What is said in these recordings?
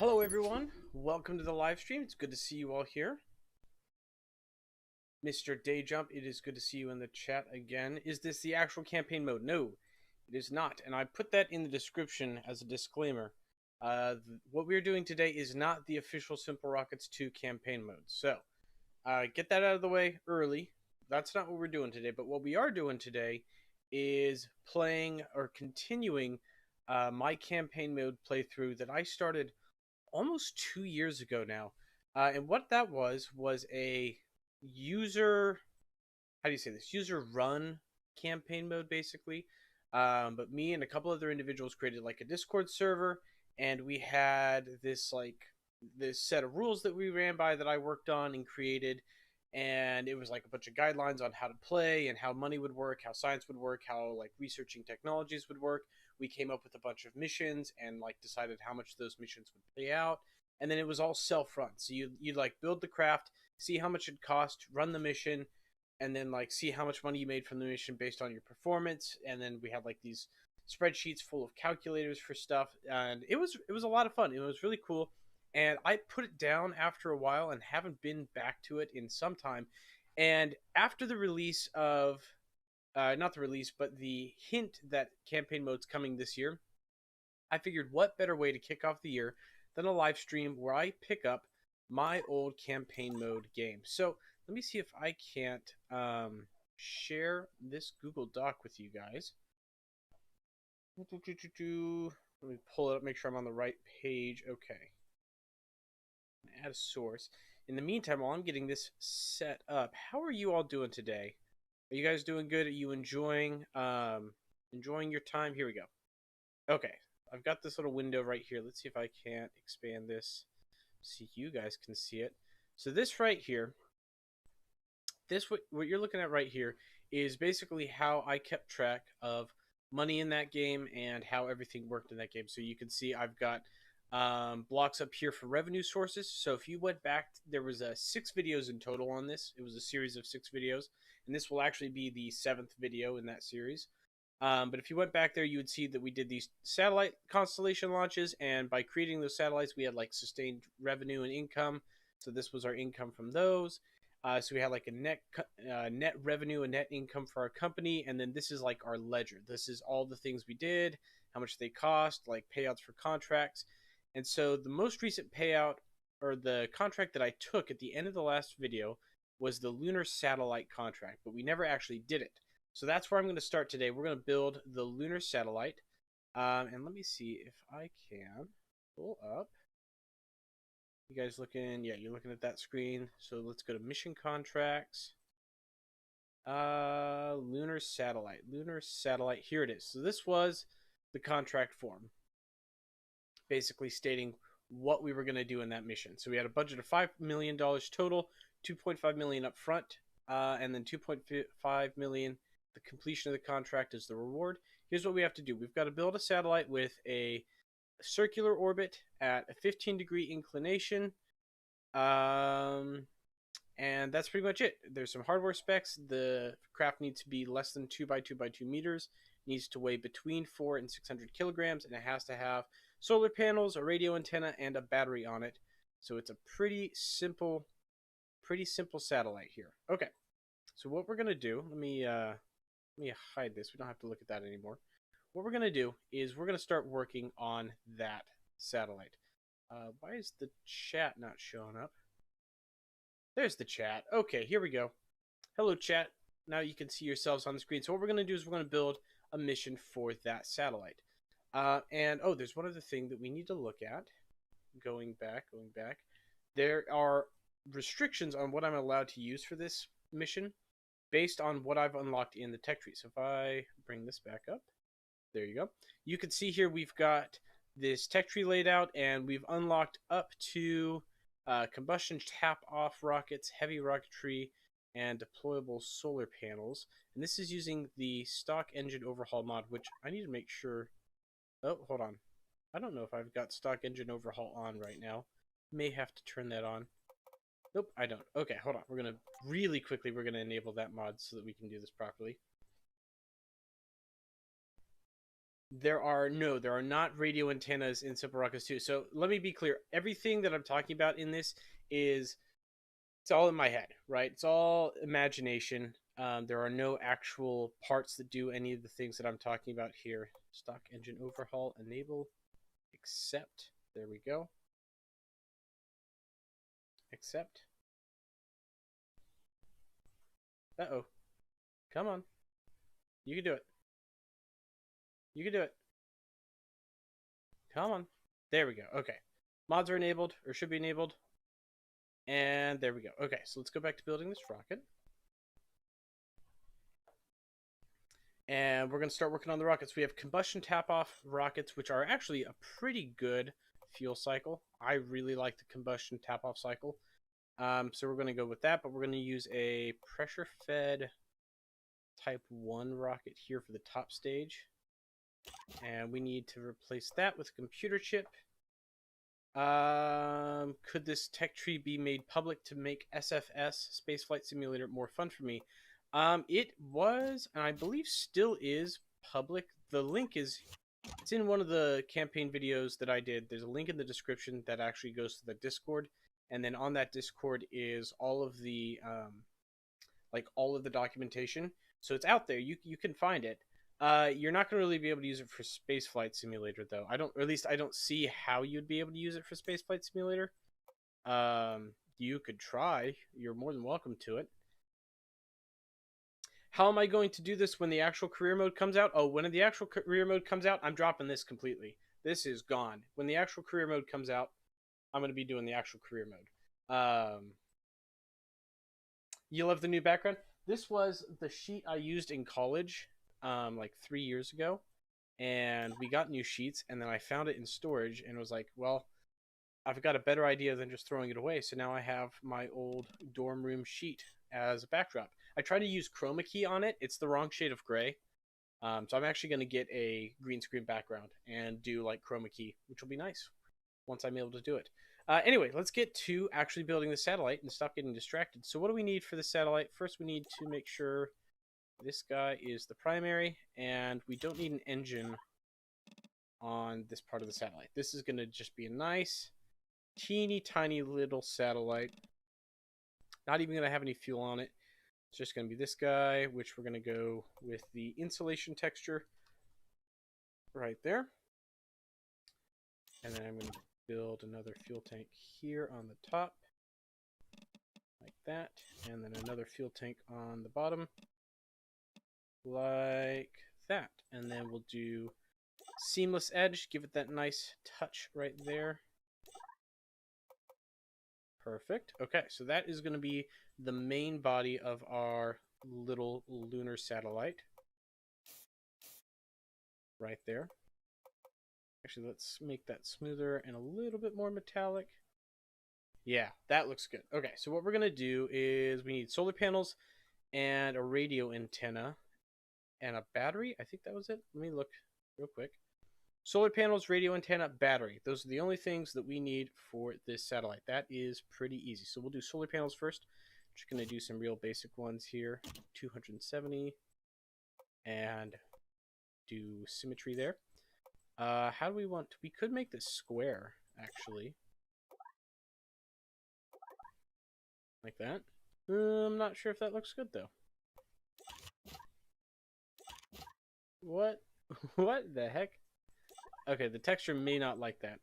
Hello everyone, welcome to the live stream. It's good to see you all here. Mr. Dayjump, it is good to see you in the chat again. Is this the actual campaign mode? No, it is not. And I put that in the description as a disclaimer. What we're doing today is not the official SimpleRockets 2 campaign mode. So, get that out of the way early. That's not what we're doing today. But what we are doing today is playing or continuing my campaign mode playthrough that I started almost 2 years ago now. And what that was a user, how do you say this? User run campaign mode, basically. But me and a couple other individuals created like a Discord server, and we had this set of rules that we ran by that I worked on and created. And it was like a bunch of guidelines on how to play and how money would work, how science would work, how like researching technologies would work. We came up with a bunch of missions and like decided how much those missions would pay out. And then it was all self-run. So you'd like build the craft, see how much it cost, run the mission, and then like see how much money you made from the mission based on your performance. And then we had like these spreadsheets full of calculators for stuff, and it was a lot of fun. It was really cool. And I put it down after a while and haven't been back to it in some time. And after the release of not the release, but the hint that campaign mode's coming this year, I figured what better way to kick off the year than a live stream where I pick up my old campaign mode game. So let me see if I can't share this Google Doc with you guys. Let me pull it up, make sure I'm on the right page. Okay. Add a source. In the meantime, while I'm getting this set up, how are you all doing today? Are you guys doing good? Are you enjoying your time? Here we go. Okay, I've got this little window right here. Let's see if I can't expand this. See if you guys can see it. So this right here, what you're looking at right here is basically how I kept track of money in that game and how everything worked in that game. So you can see I've got blocks up here for revenue sources. So if you went back, there was 6 videos in total on this. It was a series of 6 videos, and this will actually be the 7th video in that series. But if you went back there, you would see that we did these satellite constellation launches, and by creating those satellites, we had like sustained revenue and income. So this was our income from those. So we had like a net revenue and net income for our company, and then this is like our ledger. This is all the things we did, how much they cost, like payouts for contracts. And so the most recent payout, or the contract that I took at the end of the last video, was the lunar satellite contract, but we never actually did it. So that's where I'm going to start today. We're going to build the lunar satellite. And let me see if I can pull up. You guys looking? Yeah, you're looking at that screen. So let's go to mission contracts. Lunar satellite. Lunar satellite. Here it is. So this was the contract form, basically stating what we were going to do in that mission. So we had a budget of $5 million total, $2.5 million up front, and then $2.5 million. The completion of the contract is the reward. Here's what we have to do. We've got to build a satellite with a circular orbit at a 15-degree inclination. And that's pretty much it. There's some hardware specs. The craft needs to be less than 2 by 2 by 2 meters. It needs to weigh between 4 and 600 kilograms, and it has to have solar panels, a radio antenna, and a battery on it. So it's a pretty simple satellite here. Okay. So what we're gonna do, let me hide this. We don't have to look at that anymore. What we're gonna do is we're gonna start working on that satellite. Why is the chat not showing up? There's the chat. Okay, here we go. Hello, chat. Now you can see yourselves on the screen. So what we're gonna do is we're gonna build a mission for that satellite. And oh, there's one other thing that we need to look at. Going back. There are restrictions on what I'm allowed to use for this mission based on what I've unlocked in the tech tree. So if I bring this back up, there you go. You can see here we've got this tech tree laid out, and we've unlocked up to combustion tap-off rockets, heavy rocketry, and deployable solar panels. And this is using the stock engine overhaul mod, which I need to make sure. Oh, hold on. I don't know if I've got stock engine overhaul on right now. May have to turn that on. Nope, I don't. Okay, hold on. We're going to really quickly, we're going to enable that mod so that we can do this properly. There are not radio antennas in SimpleRockets 2. So let me be clear. Everything that I'm talking about in this is it's all in my head, right? It's all imagination. There are no actual parts that do any of the things that I'm talking about here. Stock engine overhaul, enable, accept. There we go. Accept. Uh-oh. Come on. You can do it. You can do it. Come on. There we go. Okay. Mods are enabled, or should be enabled. And there we go. Okay, so let's go back to building this rocket. And we're going to start working on the rockets. We have combustion tap-off rockets, which are actually a pretty good fuel cycle. I really like the combustion tap-off cycle. So we're going to go with that, but we're going to use a pressure-fed Type 1 rocket here for the top stage. And we need to replace that with a computer chip. Could this tech tree be made public to make SFS, Spaceflight Simulator, more fun for me? It was, and I believe still is, public. The link is, it's in one of the campaign videos that I did. There's a link in the description that actually goes to the Discord. And then on that Discord is all of the, all of the documentation. So it's out there. You can find it. You're not going to really be able to use it for Spaceflight Simulator, though. Or at least I don't see how you'd be able to use it for Spaceflight Simulator. You could try. You're more than welcome to it. How am I going to do this when the actual career mode comes out? Oh, when the actual career mode comes out, I'm dropping this completely. This is gone. When the actual career mode comes out, I'm going to be doing the actual career mode. You love the new background? This was the sheet I used in college, like 3 years ago. And we got new sheets, and then I found it in storage and was like, well, I've got a better idea than just throwing it away. So now I have my old dorm room sheet as a backdrop. I tried to use chroma key on it. It's the wrong shade of gray. So I'm actually going to get a green screen background and do like chroma key, which will be nice once I'm able to do it. Anyway, let's get to actually building the satellite and stop getting distracted. So what do we need for the satellite? First, we need to make sure this guy is the primary, and we don't need an engine on this part of the satellite. This is going to just be a nice, teeny tiny little satellite. Not even going to have any fuel on it. It's just going to be this guy, which we're going to go with the insulation texture right there. And then I'm going to build another fuel tank here on the top, like that. And then another fuel tank on the bottom, like that. And then we'll do seamless edge, give it that nice touch right there. Perfect. Okay, so that is going to be the main body of our little lunar satellite. Right there. Actually, let's make that smoother and a little bit more metallic. Yeah, that looks good. Okay, so what we're going to do is we need solar panels and a radio antenna and a battery. I think that was it. Let me look real quick. Solar panels, radio antenna, battery. Those are the only things that we need for this satellite. That is pretty easy. So we'll do solar panels first. Just going to do some real basic ones here. 270. And do symmetry there. How do we want to... We could make this square, actually. Like that. I'm not sure if that looks good, though. What? What the heck? Okay, the texture may not like that.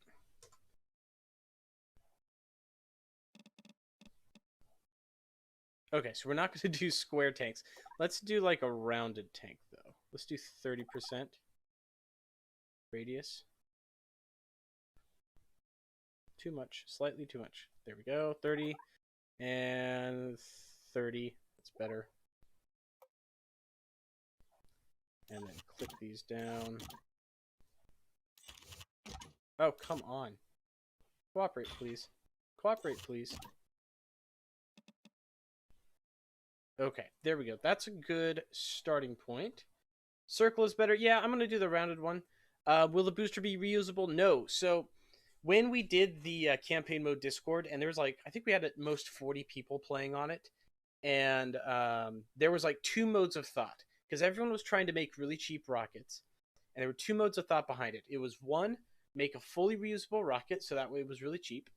Okay, so we're not going to do square tanks. Let's do like a rounded tank, though. Let's do 30% radius. Too much. Slightly too much. There we go. 30 and 30. That's better. And then click these down. Oh, come on. Cooperate, please. Cooperate, please. Okay, there we go. That's a good starting point. Circle is better. Yeah, I'm going to do the rounded one. Will the booster be reusable? No. So when we did the campaign mode Discord, and there was like, I think we had at most 40 people playing on it. And there was like 2 modes of thought. Because everyone was trying to make really cheap rockets. And there were two modes of thought behind it. It was one, make a fully reusable rocket, so that way it was really cheap.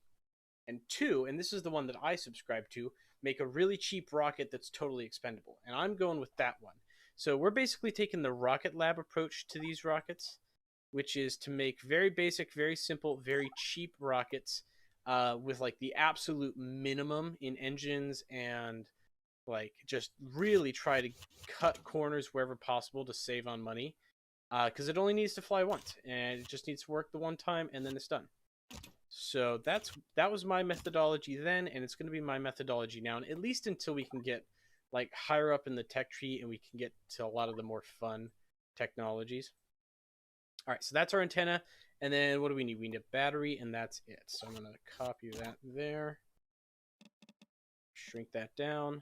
And two, and this is the one that I subscribe to, make a really cheap rocket that's totally expendable. And I'm going with that one. So we're basically taking the Rocket Lab approach to these rockets, which is to make very basic, very simple, very cheap rockets with like the absolute minimum in engines, and like just really try to cut corners wherever possible to save on money, because it only needs to fly once and it just needs to work the one time and then it's done. So that was my methodology then, and it's going to be my methodology now, and at least until we can get like higher up in the tech tree and we can get to a lot of the more fun technologies. All right, so that's our antenna, and then what do we need? We need a battery, and that's it. So I'm going to copy that there, shrink that down,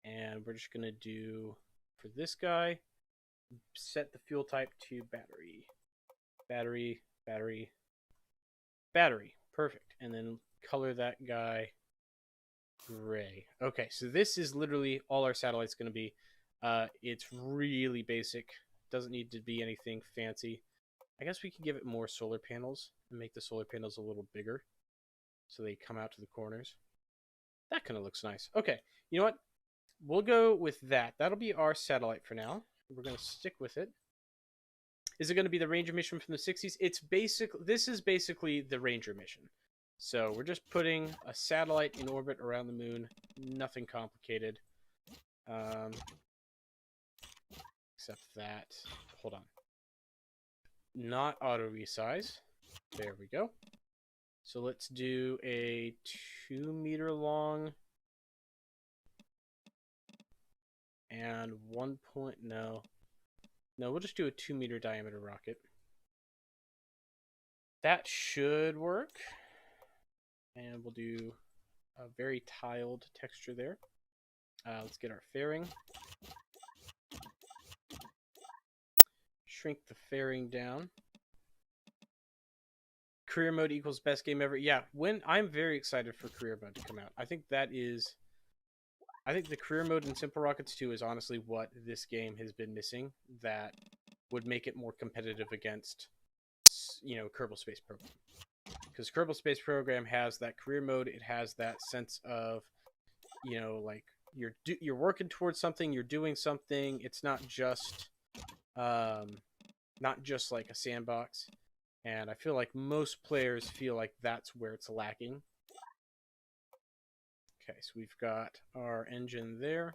and we're just going to do, for this guy, set the fuel type to battery. Battery, battery, battery. Perfect. And then color that guy gray. Okay, so this is literally all our satellite's going to be. It's really basic. Doesn't need to be anything fancy. I guess we could give it more solar panels and make the solar panels a little bigger so they come out to the corners. That kind of looks nice. Okay, you know what? We'll go with that. That'll be our satellite for now. We're going to stick with it. Is it going to be the Ranger mission from the 60s? This is basically the Ranger mission. So we're just putting a satellite in orbit around the moon. Nothing complicated. Except that, hold on. Not auto resize. There we go. So let's do a 2 meter long and no, we'll just do a 2 meter diameter rocket. That should work. And we'll do a very tiled texture there. Let's get our fairing. Shrink the fairing down. Career mode equals best game ever. Yeah, I'm very excited for career mode to come out. I think the career mode in SimpleRockets 2 is honestly what this game has been missing, that would make it more competitive against, Kerbal Space Program. Because Kerbal Space Program has that career mode, it has that sense of, like you're working towards something, you're doing something. It's not just like a sandbox. And I feel like most players feel like that's where it's lacking. Okay, so we've got our engine there,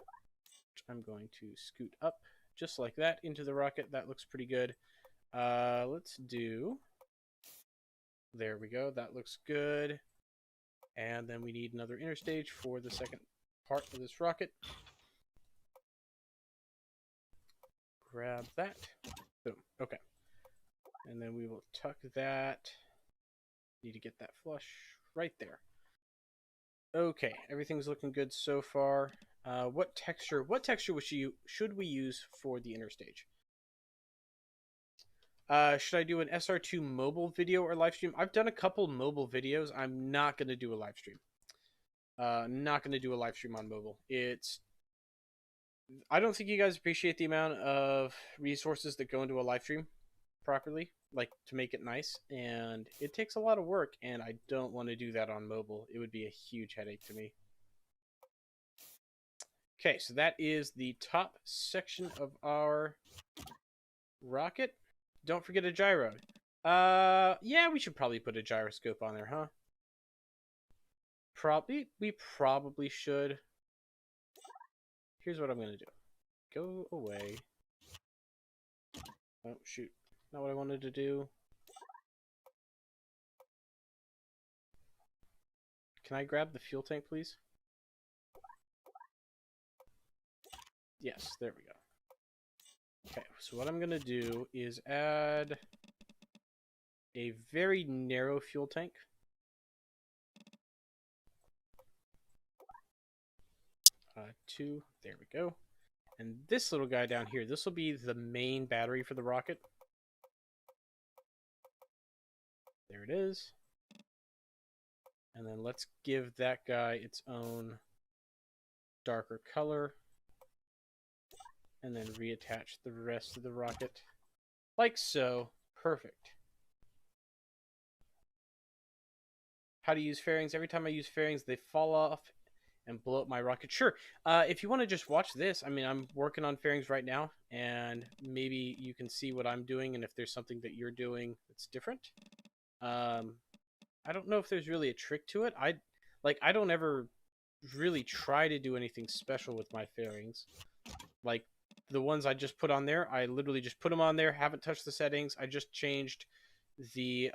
which I'm going to scoot up just like that into the rocket. That looks pretty good. Let's do... There we go. That looks good. And then we need another interstage for the second part of this rocket. Grab that. Boom. Okay. And then we will tuck that. Need to get that flush right there. Okay, everything's looking good so far. What texture should we use for the interstage? Should I do an SR2 mobile video or live stream? I've done a couple mobile videos. I'm not going to do a live stream. Not going to do a live stream on mobile. I don't think you guys appreciate the amount of resources that go into a live stream properly, like to make it nice, and it takes a lot of work, and I don't want to do that on mobile. It would be a huge headache to me. Okay, so that is the top section of our rocket. Don't forget a gyro. Yeah, we should probably put a gyroscope on there, huh? We probably should. Here's what I'm gonna do. Go away. Oh, shoot. Not what I wanted to do. Can I grab the fuel tank, please? Yes, there we go. Okay, so what I'm going to do is add a very narrow fuel tank. Two, there we go. And this little guy down here, this will be the main battery for the rocket. There it is. And then let's give that guy its own darker color. and then reattach the rest of the rocket. Like so. Perfect. How to use fairings. Every time I use fairings, they fall off and blow up my rocket. Sure. If you want to just watch this, I mean, I'm working on fairings right now, and maybe you can see what I'm doing, and if there's something that you're doing that's different. I don't know if there's really a trick to it. I don't ever really try to do anything special with my fairings. Like the ones I just put on there, I literally just put them on there, haven't touched the settings. I just changed the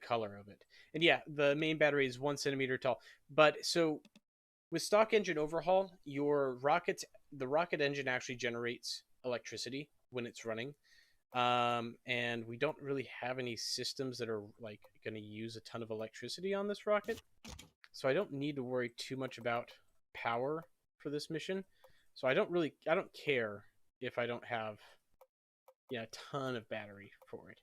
color of it. And yeah, the main battery is 1 centimeter tall. But so with stock engine overhaul, the rocket engine actually generates electricity when it's running. And we don't really have any systems that are like going to use a ton of electricity on this rocket. So I don't need to worry too much about power for this mission. So I don't care if I don't have a ton of battery for it.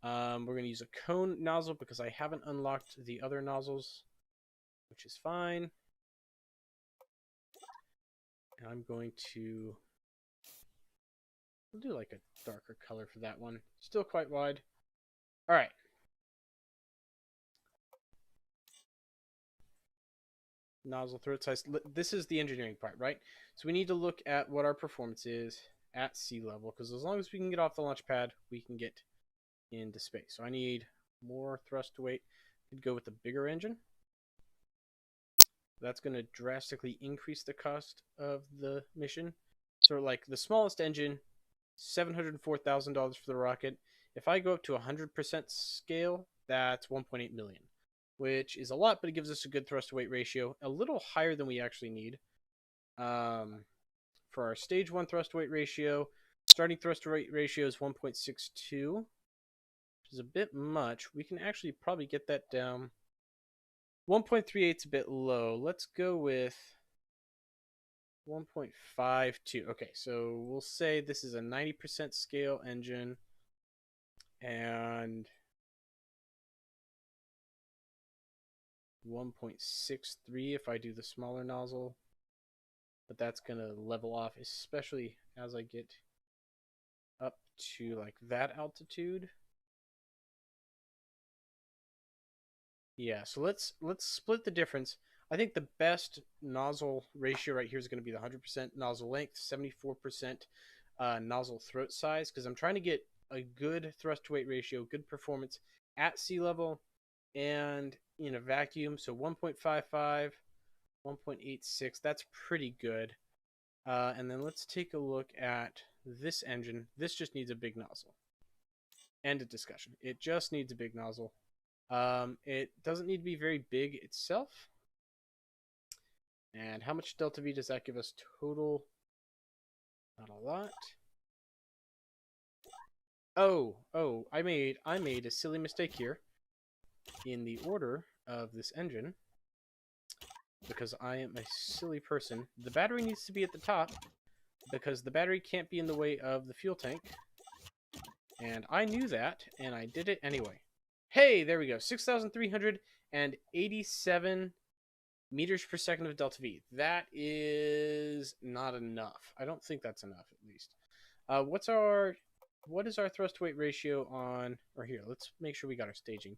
We're going to use a cone nozzle because I haven't unlocked the other nozzles, which is fine. And I'm going to do like a darker color for that one. Still quite wide. All right. Nozzle throat size. This is the engineering part, right? So we need to look at what our performance is at sea level, because as long as we can get off the launch pad, we can get into space. So I need more thrust to weight. Could go with the bigger engine. That's going to drastically increase the cost of the mission. So like the smallest engine, $704,000 for the rocket. If I go up to 100% scale, that's 1.8 million, which is a lot, but it gives us a good thrust to weight ratio, a little higher than we actually need. For our stage 1 thrust to weight ratio, starting thrust to weight ratio is 1.62, which is a bit much. We can actually probably get that down. 1.38 is a bit low. Let's go with 1.52. Okay, so we'll say this is a 90% scale engine, and 1.63 if I do the smaller nozzle. But that's going to level off, especially as I get up to like that altitude. Yeah, so let's split the difference. I think the best nozzle ratio right here is going to be the 100% nozzle length, 74% nozzle throat size, because I'm trying to get a good thrust to weight ratio, good performance at sea level and in a vacuum. So 1.55, 1.86, that's pretty good. And then let's take a look at this engine. This just needs a big nozzle. End of discussion. It just needs a big nozzle. It doesn't need to be very big itself. And how much delta V does that give us total? Not a lot. Oh, I made a silly mistake here in the order of this engine, because I am a silly person. The battery needs to be at the top because the battery can't be in the way of the fuel tank. And I knew that, and I did it anyway. Hey, there we go. 6,387 meters per second of delta V. That is not enough. I don't think that's enough, at least. What is our thrust to weight ratio on, or here, let's make sure we got our staging.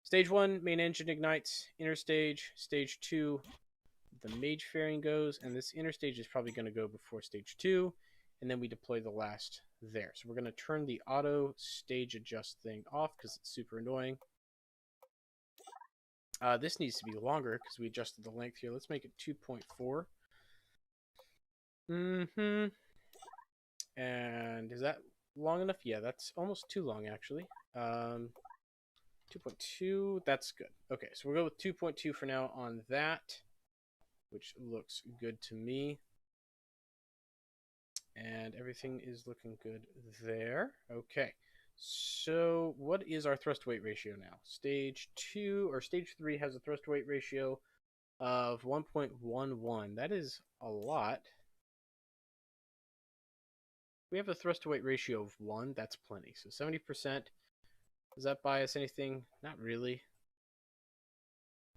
Stage 1, main engine ignites, inner stage, stage 2, the mage fairing goes, and this inner stage is probably going to go before stage 2, and then we deploy the last there. So we're going to turn the auto stage adjust thing off because it's super annoying. This needs to be longer because we adjusted the length here. Let's make it 2.4. And is that long enough? Yeah, that's almost too long, actually. 2.2, that's good. Okay, so we'll go with 2.2 for now on that, which looks good to me. And everything is looking good there. Okay, so what is our thrust weight ratio now? Stage 2 or stage 3 has a thrust weight ratio of 1.11. That is a lot. We have a thrust to weight ratio of 1. That's plenty. So 70%. Does that buy us anything? Not really.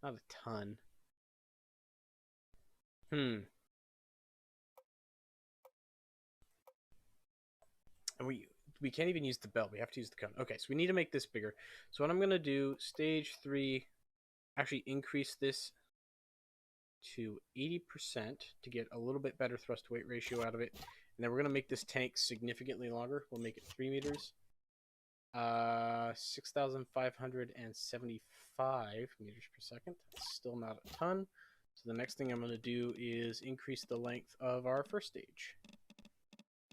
Not a ton. And we can't even use the belt. We have to use the cone. Okay, so we need to make this bigger. So what I'm going to do, stage 3, actually increase this to 80% to get a little bit better thrust to weight ratio out of it. And then we're going to make this tank significantly longer. We'll make it 3 meters. 6,575 meters per second. That's still not a ton. So the next thing I'm going to do is increase the length of our first stage.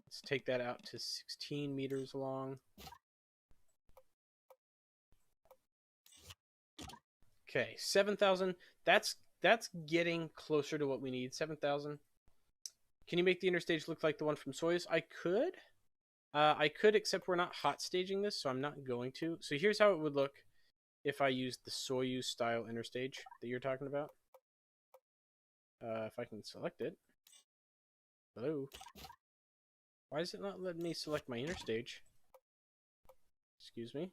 Let's take that out to 16 meters long. Okay, 7,000. That's getting closer to what we need. 7,000. Can you make the interstage look like the one from Soyuz? I could. I could, except we're not hot staging this, so I'm not going to. So here's how it would look if I used the Soyuz style interstage that you're talking about. If I can select it. Hello. Why is it not letting me select my interstage? Excuse me.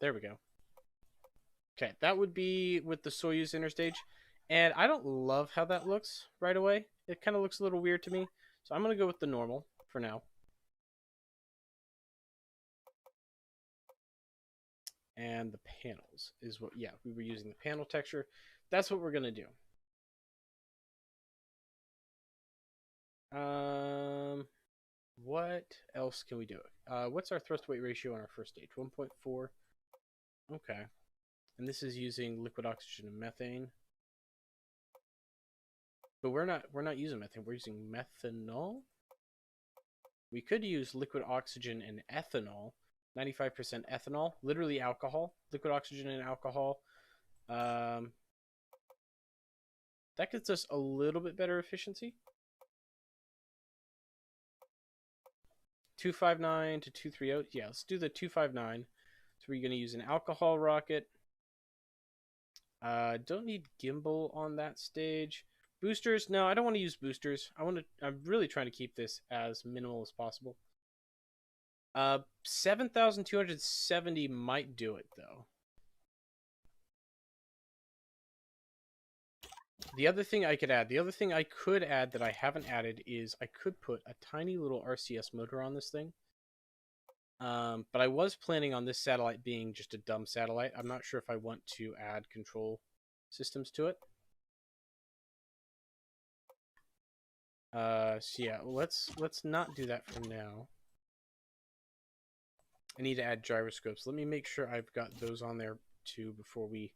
There we go. Okay, that would be with the Soyuz interstage. And I don't love how that looks right away. It kind of looks a little weird to me. So I'm going to go with the normal for now. And the panels is what, yeah, we were using the panel texture. That's what we're going to do. What else can we do? What's our thrust weight ratio on our first stage? 1.4. Okay. And this is using liquid oxygen and methane. But we're not using methane, we're using methanol. We could use liquid oxygen and ethanol. 95% ethanol, literally alcohol. Liquid oxygen and alcohol. That gets us a little bit better efficiency. 259 to 230. Yeah, let's do the 259. So we're going to use an alcohol rocket. Don't need gimbal on that stage. Boosters? No, I don't want to use boosters. I'm really trying to keep this as minimal as possible. 7,270 might do it though. The other thing I could add that I haven't added is I could put a tiny little RCS motor on this thing. But I was planning on this satellite being just a dumb satellite. I'm not sure if I want to add control systems to it. So yeah, let's not do that for now. I need to add gyroscopes. Let me make sure I've got those on there too before we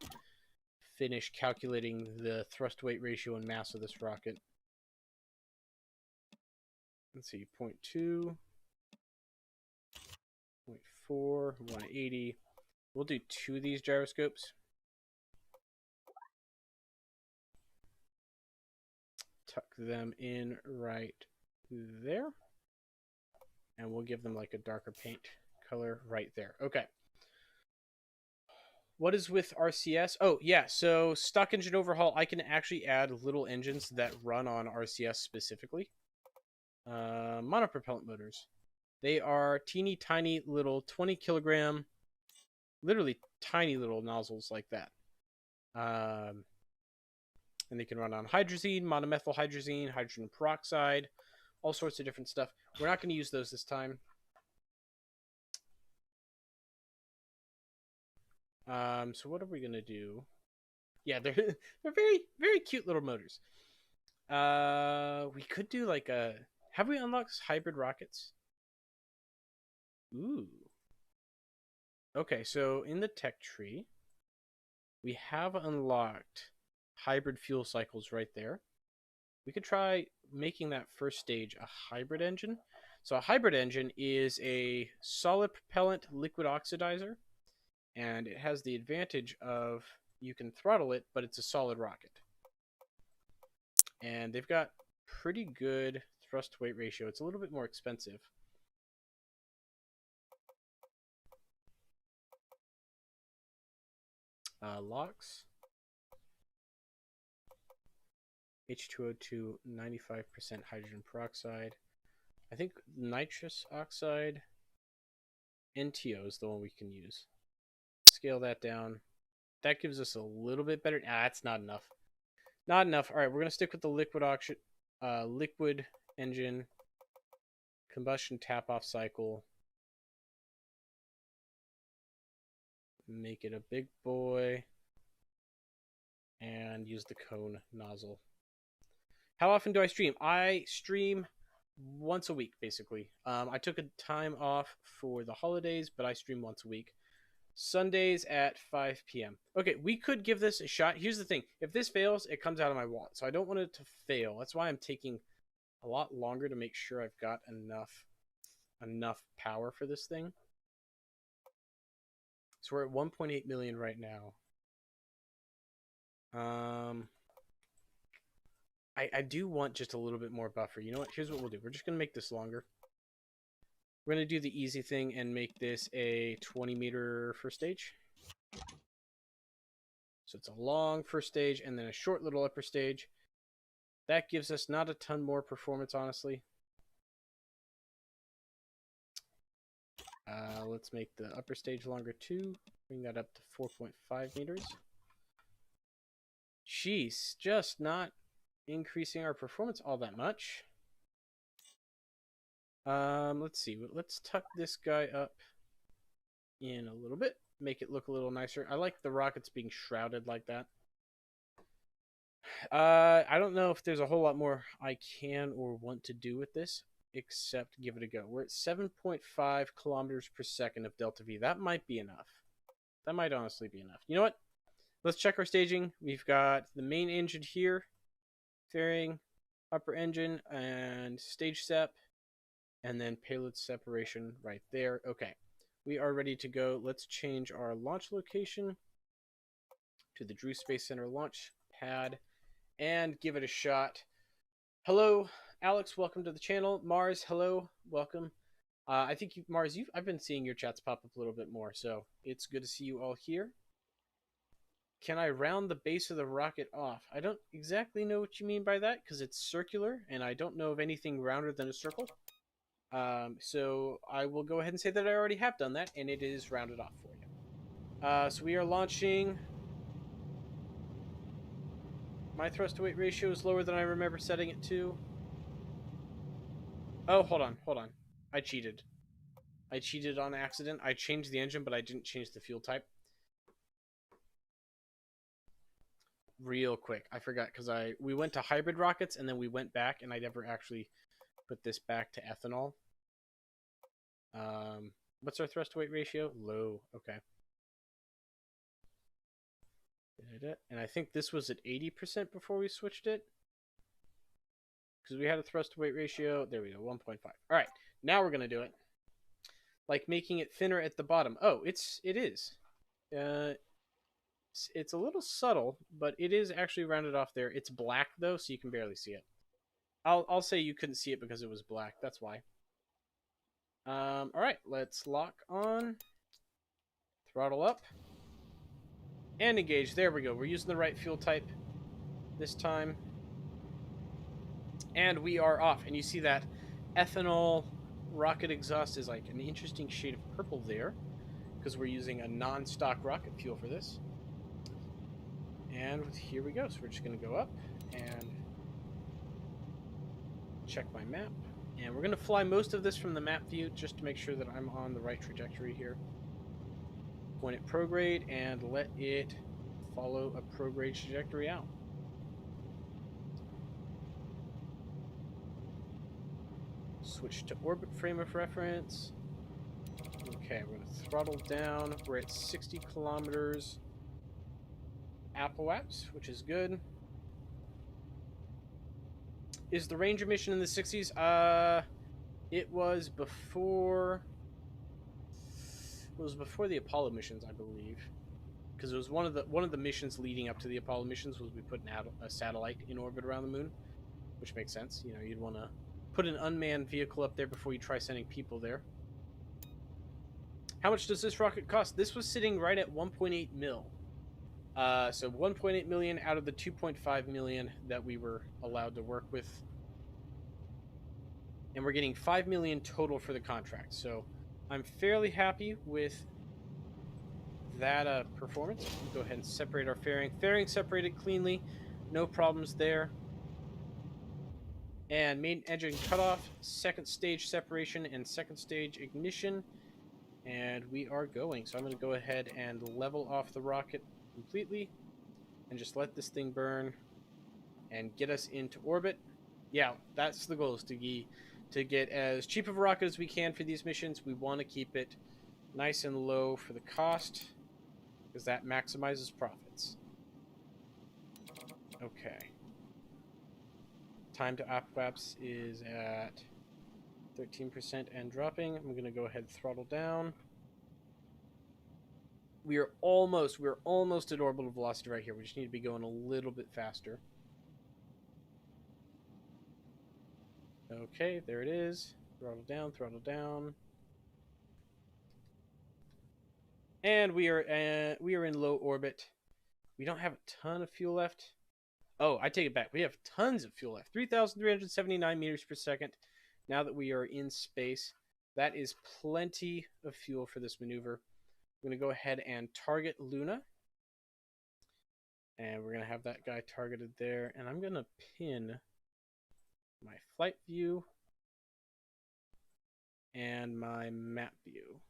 finish calculating the thrust weight ratio and mass of this rocket. Let's see, 0.2, 0.4, 180. We'll do 2 of these gyroscopes. Tuck them in right there. And we'll give them like a darker paint color right there. Okay. What is with RCS? Oh, yeah. So stock engine overhaul, I can actually add little engines that run on RCS specifically. Monopropellant motors. They are teeny tiny little 20 kilogram, literally tiny little nozzles like that. And they can run on hydrazine, monomethyl hydrazine, hydrogen peroxide, all sorts of different stuff. We're not going to use those this time. So what are we going to do? Yeah, they're very, very cute little motors. We could do like a... Have we unlocked hybrid rockets? Ooh. Okay, so in the tech tree, we have unlocked hybrid fuel cycles right there. We could try making that first stage a hybrid engine. So a hybrid engine is a solid propellant liquid oxidizer, and it has the advantage of you can throttle it, but it's a solid rocket. And they've got pretty good thrust weight ratio. It's a little bit more expensive. LOX. H2O2, 95% hydrogen peroxide. I think nitrous oxide. NTO is the one we can use. Scale that down. That gives us a little bit better. That's not enough. Not enough. All right, we're going to stick with the liquid oxygen. liquid engine, combustion tap-off cycle. Make it a big boy. And use the cone nozzle. How often do I stream? I stream once a week, basically. I took a time off for the holidays, but I stream once a week. Sundays at 5 p.m. Okay, we could give this a shot. Here's the thing. If this fails, it comes out of my wallet. So I don't want it to fail. That's why I'm taking a lot longer to make sure I've got enough power for this thing. So we're at 1.8 million right now. I do want just a little bit more buffer. You know what? Here's what we'll do. We're just going to make this longer. We're going to do the easy thing and make this a 20-meter first stage. So it's a long first stage and then a short little upper stage. That gives us not a ton more performance, honestly. Let's make the upper stage longer too. Bring that up to 4.5 meters. Jeez, just not increasing our performance all that much. Let's see. Let's tuck this guy up in a little bit. Make it look a little nicer. I like the rockets being shrouded like that. I don't know if there's a whole lot more I can or want to do with this, except give it a go. We're at 7.5 kilometers per second of delta V. That might be enough. That might honestly be enough. You know what? Let's check our staging. We've got the main engine here, fairing, upper engine, and stage sep, and then payload separation right there. Okay, we are ready to go. Let's change our launch location to the Drew Space Center launch pad and give it a shot. Hello, Alex. Welcome to the channel. Mars, hello. Welcome. I think, Mars, I've been seeing your chats pop up a little bit more, so it's good to see you all here. Can I round the base of the rocket off? I don't exactly know what you mean by that, because it's circular, and I don't know of anything rounder than a circle. So I will go ahead and say that I already have done that, and it is rounded off for you. So we are launching. My thrust-to-weight ratio is lower than I remember setting it to. Oh, hold on. I cheated. I cheated on accident. I changed the engine, but I didn't change the fuel type. Real quick, I forgot because we went to hybrid rockets and then we went back and I never actually put this back to ethanol. What's our thrust to weight ratio? Low. Okay. And I think this was at 80% before we switched it, because we had a thrust to weight ratio. There we go, 1.5. All right, now we're gonna do it. Like making it thinner at the bottom. Oh, it is. It's a little subtle, but it is actually rounded off there. It's black though, so you can barely see it. I'll say you couldn't see it because it was black. That's why. All right, let's lock on. Throttle up. And engage. There we go. We're using the right fuel type this time. And we are off. And you see that ethanol rocket exhaust is like an interesting shade of purple there, because we're using a non-stock rocket fuel for this. And here we go. So we're just going to go up and check my map. And we're going to fly most of this from the map view just to make sure that I'm on the right trajectory here. Point it prograde and let it follow a prograde trajectory out. Switch to orbit frame of reference. Okay, we're going to throttle down. We're at 60 kilometers apoaps, which is good. Is the range emission in the 60s? It was before... It was before the Apollo missions, I believe, because it was one of the missions leading up to the Apollo missions was we put a satellite in orbit around the moon, which makes sense. You know, you'd want to put an unmanned vehicle up there before you try sending people there. How much does this rocket cost? This was sitting right at 1.8 mil. So 1.8 million out of the 2.5 million that we were allowed to work with, and we're getting 5 million total for the contract. So I'm fairly happy with that performance. We'll go ahead and separate our fairing. Fairing separated cleanly. No problems there. And main engine cutoff, second stage separation, and second stage ignition. And we are going. So I'm going to go ahead and level off the rocket completely and just let this thing burn and get us into orbit. Yeah, that's the goal, is to get as cheap of a rocket as we can for these missions. We want to keep it nice and low for the cost, because that maximizes profits. Okay. Time to apoapse is at 13% and dropping. I'm going to go ahead and throttle down. We're almost at orbital velocity right here. We just need to be going a little bit faster. Okay, there it is. Throttle down, throttle down. And we are in low orbit. We don't have a ton of fuel left. Oh, I take it back. We have tons of fuel left. 3,379 meters per second. Now that we are in space, that is plenty of fuel for this maneuver. I'm going to go ahead and target Luna. And we're going to have that guy targeted there. And I'm going to pin my flight view and my map view.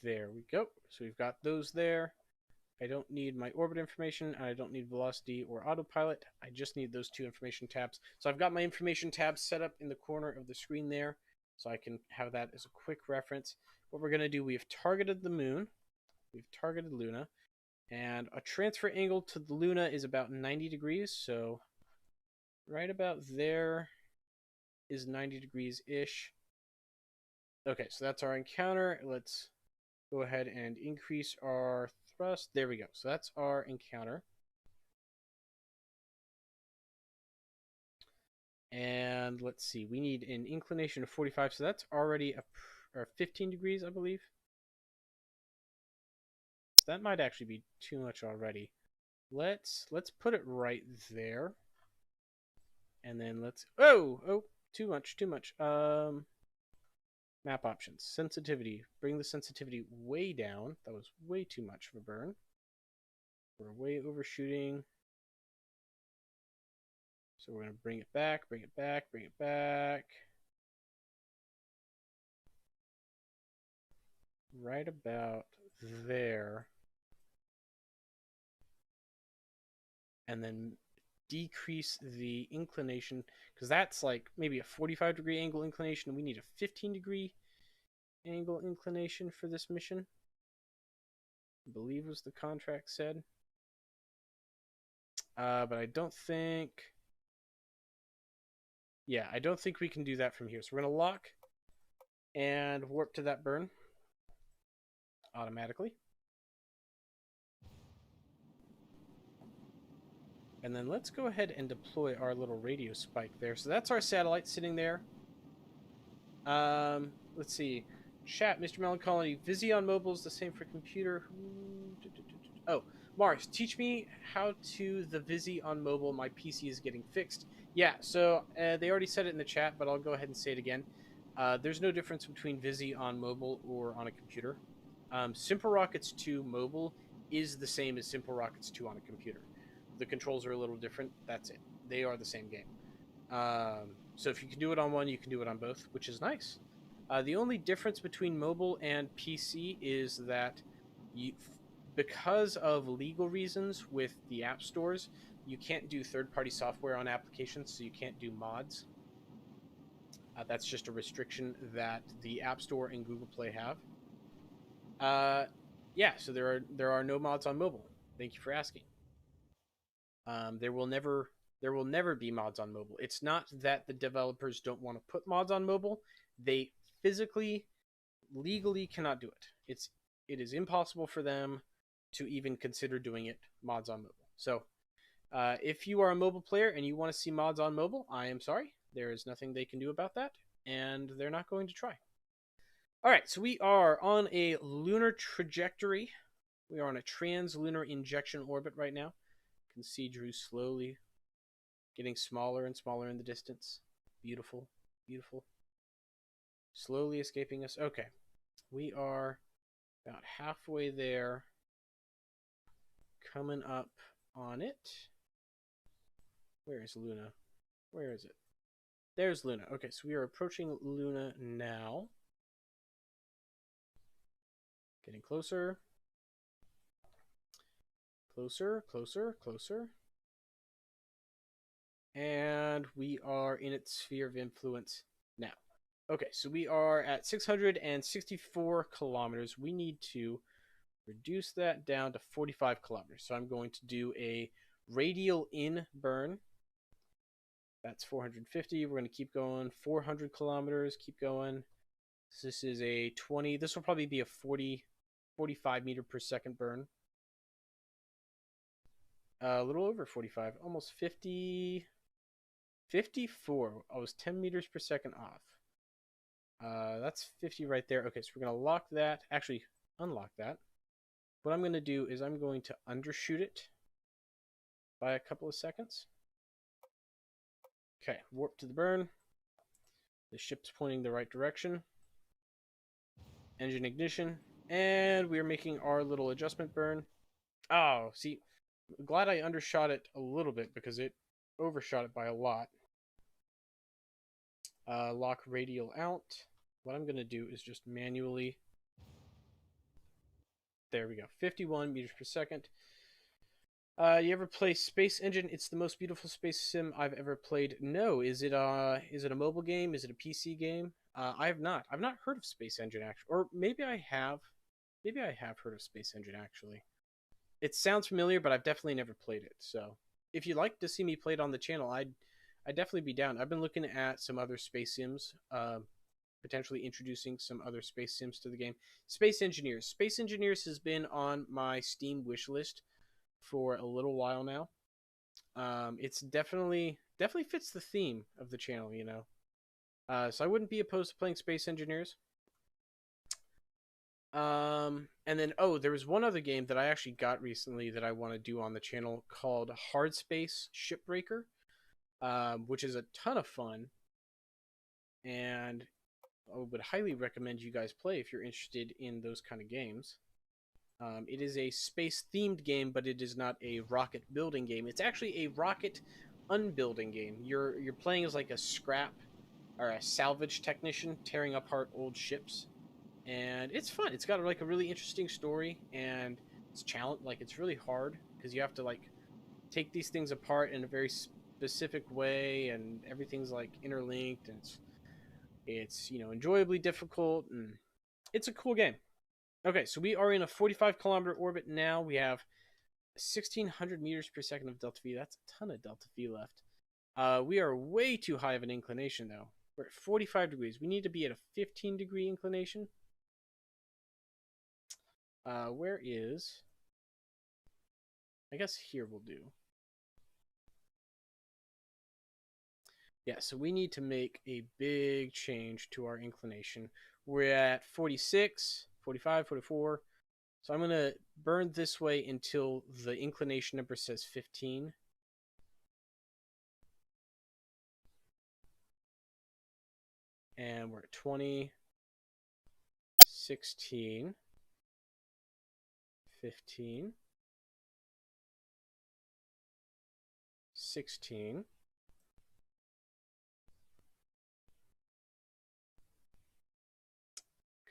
There we go. So we've got those there. I don't need my orbit information, and I don't need velocity or autopilot. I just need those two information tabs. So I've got my information tabs set up in the corner of the screen there, so I can have that as a quick reference. What we're going to do, we've targeted the moon. We've targeted Luna. And a transfer angle to the Luna is about 90 degrees, so right about there is 90 degrees-ish. Okay, so that's our encounter. Let's go ahead and increase our thrust. There we go. So that's our encounter. And let's see. We need an inclination of 45. So that's already 15 degrees, I believe. That might actually be too much already. Let's put it right there. And then let's... Oh, too much. Map options. Sensitivity. Bring the sensitivity way down. That was way too much of a burn. We're way overshooting. So we're going to bring it back. Right about there. And then decrease the inclination, because that's like maybe a 45-degree angle inclination. We need a 15-degree angle inclination for this mission, I believe was the contract said. But I don't think... Yeah, I don't think we can do that from here. So we're going to lock and warp to that burn automatically. And then let's go ahead and deploy our little radio spike there. So that's our satellite sitting there. Let's see. Chat, Mr. Melancholy. Vision Mobile is the same for computer. Oh, Mars, teach me how to the Visi on mobile. My PC is getting fixed. Yeah, so they already said it in the chat, but I'll go ahead and say it again. There's no difference between Visi on mobile or on a computer. SimpleRockets 2 mobile is the same as SimpleRockets 2 on a computer. The controls are a little different. That's it. They are the same game. So if you can do it on one, you can do it on both, which is nice. The only difference between mobile and PC is that because of legal reasons with the app stores, you can't do third-party software on applications, so you can't do mods. That's just a restriction that the App Store and Google Play have. Yeah, so there are no mods on mobile. Thank you for asking. There will never be mods on mobile. It's not that the developers don't want to put mods on mobile. They physically, legally cannot do it. It is impossible for them to even consider doing it mods on mobile. So if you are a mobile player and you want to see mods on mobile, I am sorry. There is nothing they can do about that, and they're not going to try. All right, so we are on a lunar trajectory. We are on a trans-lunar injection orbit right now. You can see Drew slowly getting smaller and smaller in the distance. Beautiful, beautiful. Slowly escaping us. Okay, we are about halfway there. Coming up on it. Where is Luna? Where is it? There's Luna. Okay, so we are approaching Luna now. Getting closer. Closer, closer, closer. And we are in its sphere of influence now. Okay, so we are at 664 kilometers. We need to reduce that down to 45 kilometers. So I'm going to do a radial in burn. That's 450. We're going to keep going. 400 kilometers. Keep going. This is a 20. This will probably be a 45 meter per second burn. A little over 45. Almost 50. 54. I was 10 meters per second off. That's 50 right there. Okay, so we're going to lock that. Actually, unlock that. What I'm going to do is I'm going to undershoot it by a couple of seconds. Okay, warp to the burn. The ship's pointing the right direction. Engine ignition. And we're making our little adjustment burn. Oh, see, I'm glad I undershot it a little bit because it overshot it by a lot. Lock radial out. What I'm going to do is just manually... There we go. 51 meters per second. You ever play Space Engine? It's the most beautiful space sim I've ever played. No. Is it a mobile game? Is it a PC game? I have not. I've not heard of Space Engine actually, or maybe I have. Maybe I have heard of Space Engine actually. It sounds familiar, but I've definitely never played it. So, if you'd like to see me play it on the channel, I'd definitely be down. I've been looking at some other space sims, potentially introducing some other space sims to the game. Space Engineers. Space Engineers has been on my Steam wish list for a little while now. It's definitely fits the theme of the channel, you know. So I wouldn't be opposed to playing Space Engineers. And then, oh, there was one other game that I actually got recently that I want to do on the channel called Hard Space Shipbreaker, which is a ton of fun. And I would highly recommend you guys play if you're interested in those kind of games. It is a space-themed game, but it is not a rocket building game. It's actually a rocket unbuilding game. You're playing as like a scrap or a salvage technician tearing apart old ships, and it's fun. It's got like a really interesting story, and it's really hard because you have to like take these things apart in a very specific way, and everything's like interlinked, and it's you know enjoyably difficult, and it's a cool game. Okay, so we are in a 45-kilometer orbit now. We have 1,600 meters per second of delta V. That's a ton of delta V left. We are way too high of an inclination, though. We're at 45 degrees. We need to be at a 15-degree inclination. Where is... I guess here will do. Yeah, so we need to make a big change to our inclination. We're at 46, 45, 44. So I'm going to burn this way until the inclination number says 15. And we're at 20, 16, 15, 16.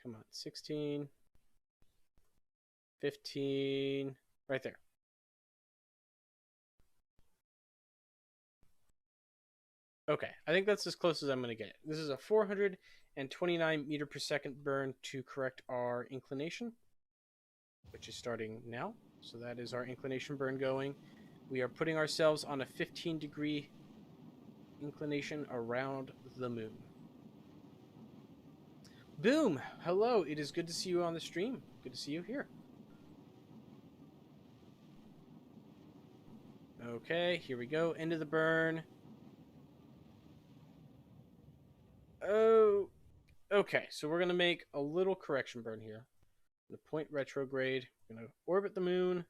Come on, 16, 15, right there. Okay, I think that's as close as I'm going to get it. This is a 429 meter per second burn to correct our inclination, which is starting now. So that is our inclination burn going. We are putting ourselves on a 15-degree inclination around the moon. Boom! Hello, it is good to see you on the stream. Good to see you here. Okay, here we go. End of the burn. Oh, okay. So we're going to make a little correction burn here. The point retrograde. We're going to orbit the moon.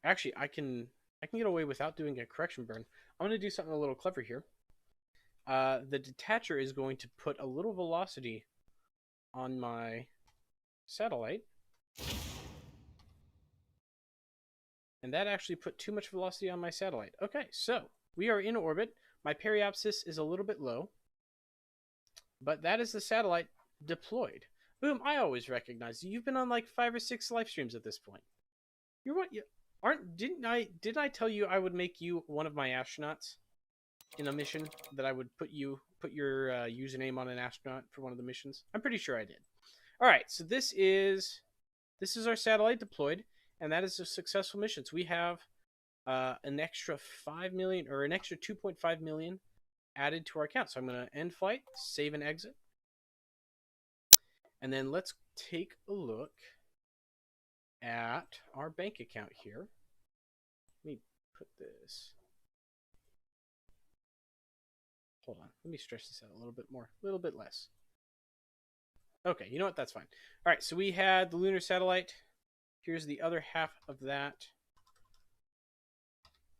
Actually, I can get away without doing a correction burn. I'm going to do something a little clever here. The detacher is going to put a little velocity on my satellite. And that actually put too much velocity on my satellite. Okay, so we are in orbit. My periapsis is a little bit low, but that is the satellite deployed. Boom, I always recognize you. You've been on like 5 or 6 live streams at this point. You're what you aren't didn't I tell you I would make you one of my astronauts in a mission, that I would put your username on an astronaut for one of the missions? I'm pretty sure I did. All right, so this is our satellite deployed, and that is a successful mission. So we have an extra 5 million, or an extra 2.5 million added to our account. So I'm going to end flight, save and exit. And then let's take a look at our bank account here. Let me put this. Hold on. Let me stretch this out a little bit more, a little bit less. Okay, you know what? That's fine. All right, so we had the lunar satellite. Here's the other half of that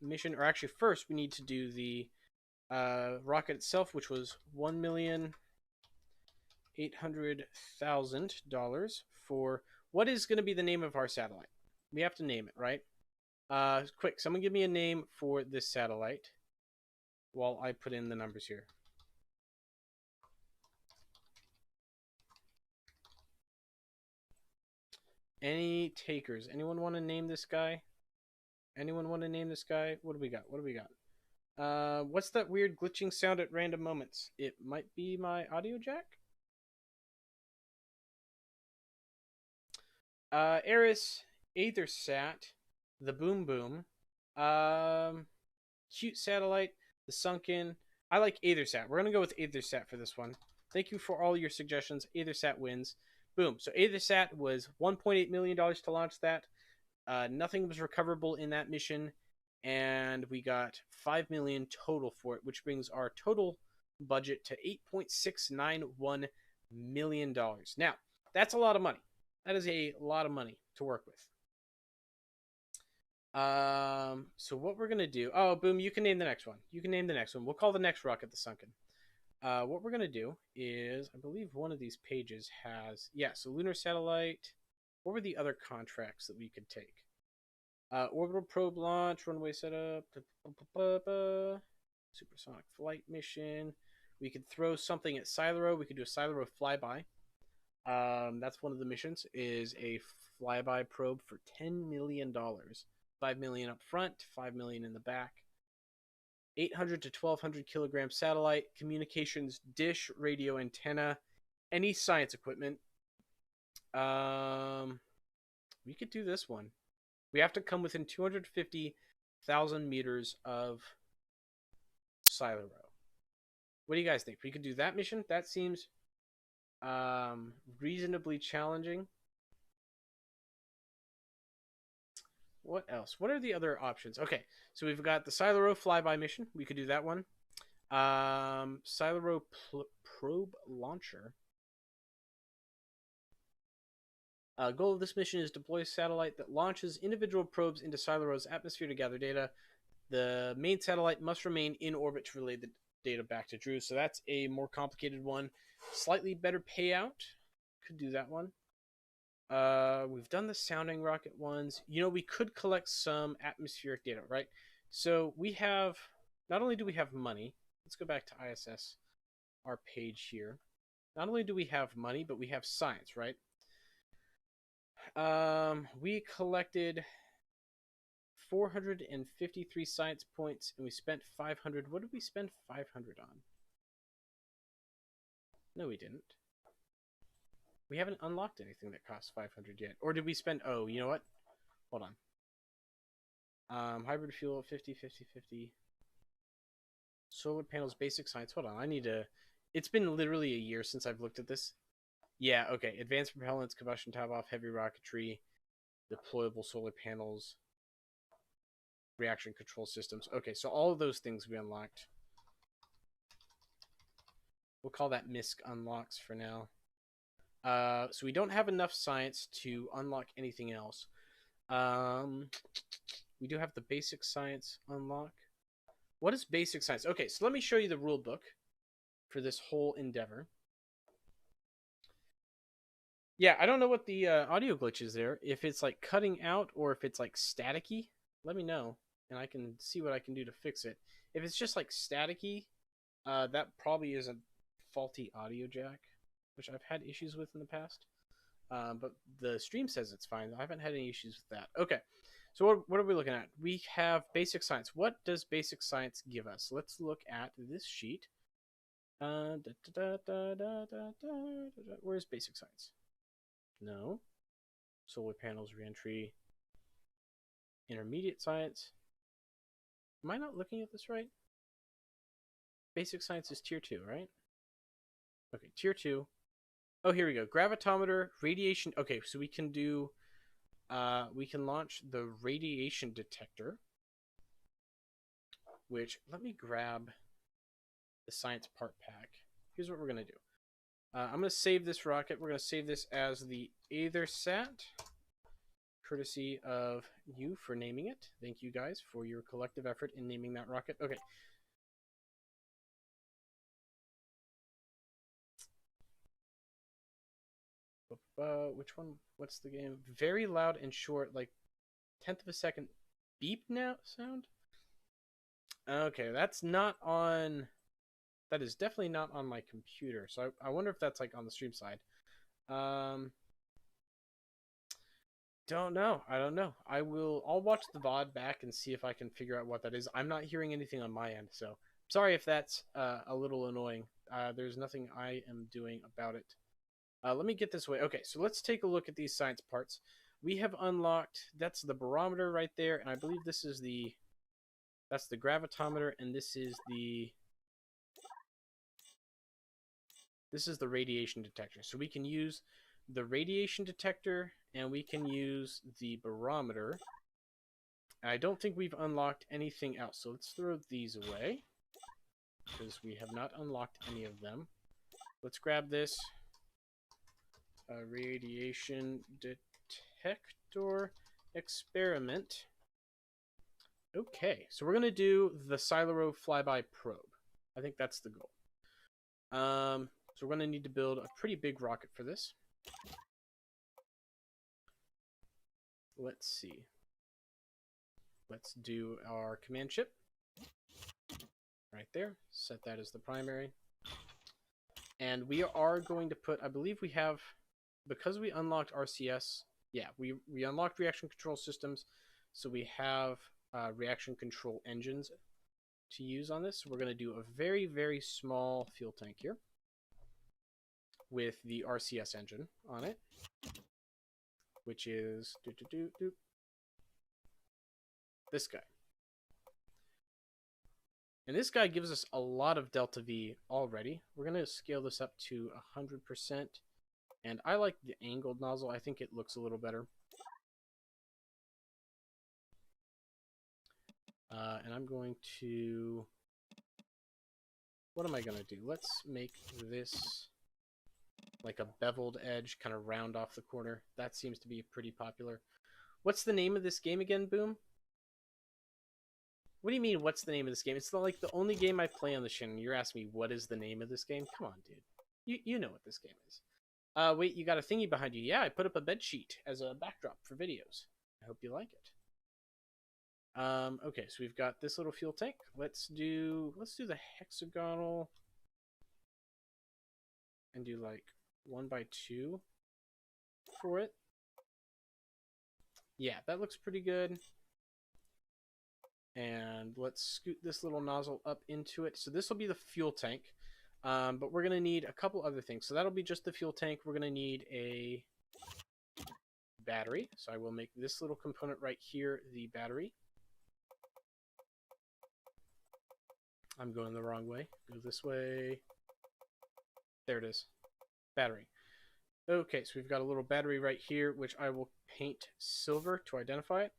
mission. Or actually, first we need to do the rocket itself, which was $1,800,000 for what is going to be the name of our satellite. We have to name it, right? Quick, someone give me a name for this satellite while I put in the numbers here. Any takers? Anyone want to name this guy? Anyone want to name this guy? What do we got? What do we got? What's that weird glitching sound at random moments? It might be my audio jack. Eris, Aethersat, the Boom Boom, Cute Satellite, the Sunken. I like Aethersat. We're gonna go with Aethersat for this one. Thank you for all your suggestions. Aethersat wins. Boom. So Aethersat was $1.8 million to launch that. Nothing was recoverable in that mission, and we got $5 million total for it, which brings our total budget to $8.691 million. Now, that's a lot of money. That is a lot of money to work with. So what we're gonna do? Oh, Boom, you can name the next one. You can name the next one. We'll call the next rocket the Sunken. What we're gonna do is, I believe one of these pages has, yeah. So lunar satellite. What were the other contracts that we could take? Orbital probe launch, runway setup, supersonic flight mission. We could throw something at SimpleRockets. We could do a SimpleRockets flyby. That's one of the missions, is a flyby probe for $10 million. $5 million up front, $5 million in the back. 800 to 1200 kilogram satellite, communications dish, radio antenna, any science equipment. We could do this one. We have to come within 250,000 meters of SimpleRockets. What do you guys think? We could do that mission. That seems reasonably challenging. What else? What are the other options? Okay, so we've got the SimpleRockets flyby mission. We could do that one. SimpleRockets probe launcher. Goal of this mission is deploy a satellite that launches individual probes into SimpleRockets' atmosphere to gather data. The main satellite must remain in orbit to relay the data back to Drew. So that's a more complicated one. Slightly better payout. Could do that one. We've done the sounding rocket ones. You know, we could collect some atmospheric data, right? So we have, not only do we have money, let's go back to ISS, our page here. Not only do we have money, but we have science, right? We collected 453 science points, and we spent 500. What did we spend 500 on? No, we didn't. We haven't unlocked anything that costs 500 yet. Or did we spend... Oh, you know what? Hold on. Hybrid fuel, 50, 50, 50. Solar panels, basic science. Hold on, I need to... It's been literally a year since I've looked at this. Yeah, okay. Advanced propellants, combustion top-off, heavy rocketry, deployable solar panels, reaction control systems. Okay, so all of those things we unlocked. We'll call that MISC unlocks for now. So we don't have enough science to unlock anything else. We do have the basic science unlock. What is basic science? Okay, so let me show you the rule book for this whole endeavor. Yeah, I don't know what the audio glitch is there. If it's like cutting out or if it's like staticky. let me know, and I can see what I can do to fix it. If it's just like staticky, that probably is a faulty audio jack, which I've had issues with in the past. But the stream says it's fine. I haven't had any issues with that. Okay, so what are we looking at? We have basic science. What does basic science give us? Let's look at this sheet. Where's basic science? No. Solar panels, reentry, intermediate science. Am I not looking at this right? Basic science is tier 2, right? Okay, tier 2. Oh, here we go. Gravitometer, radiation. Okay, so we can do, we can launch the radiation detector, which, let me grab the science part pack. Here's what we're going to do. I'm going to save this rocket. We're going to save this as the AetherSat, courtesy of you for naming it. Thank you guys for your collective effort in naming that rocket. Okay. Which one? What's the game? Very loud and short, like 10th of a second beep now sound. Okay, that's not on. That is definitely not on my computer. So I wonder if that's like on the stream side. Don't know. I don't know. I'll watch the VOD back and see if I can figure out what that is. I'm not hearing anything on my end, so sorry if that's a little annoying. There's nothing I am doing about it. Let me get this away. Okay, so let's take a look at these science parts. We have unlocked, that's the barometer right there, and I believe this is that's the gravitometer, and this is the radiation detector. So we can use the radiation detector, and we can use the barometer. I don't think we've unlocked anything else, so let's throw these away, because we have not unlocked any of them. Let's grab this radiation detector experiment. Okay, so we're going to do the SimpleRockets Flyby probe. I think that's the goal. So we're going to need to build a pretty big rocket for this. Let's see. Let's do our command ship. Right there. Set that as the primary. And we are going to put, I believe we have, because we unlocked RCS, yeah, we unlocked reaction control systems, so we have reaction control engines to use on this. So we're going to do a very, very small fuel tank here with the RCS engine on it, which is this guy. And this guy gives us a lot of delta V already. We're going to scale this up to 100%. And I like the angled nozzle. I think it looks a little better. And I'm going to... What am I going to do? Let's make this like a beveled edge, kind of round off the corner. That seems to be pretty popular. What's the name of this game again, Boom? What do you mean, what's the name of this game? It's like the only game I play on the channel. You're asking me, what is the name of this game? Come on, dude. You know what this game is. Wait, you got a thingy behind you. Yeah, I put up a bed sheet as a backdrop for videos. I hope you like it. Okay, so we've got this little fuel tank. Let's do the hexagonal and do like 1x2 for it. Yeah, that looks pretty good. And let's scoot this little nozzle up into it. So this will be the fuel tank, but we're going to need a couple other things. So that'll be just the fuel tank. We're going to need a battery. So I will make this little component right here the battery. I'm going the wrong way. Go this way. There it is. Battery. Okay, so we've got a little battery right here, which I will paint silver to identify it.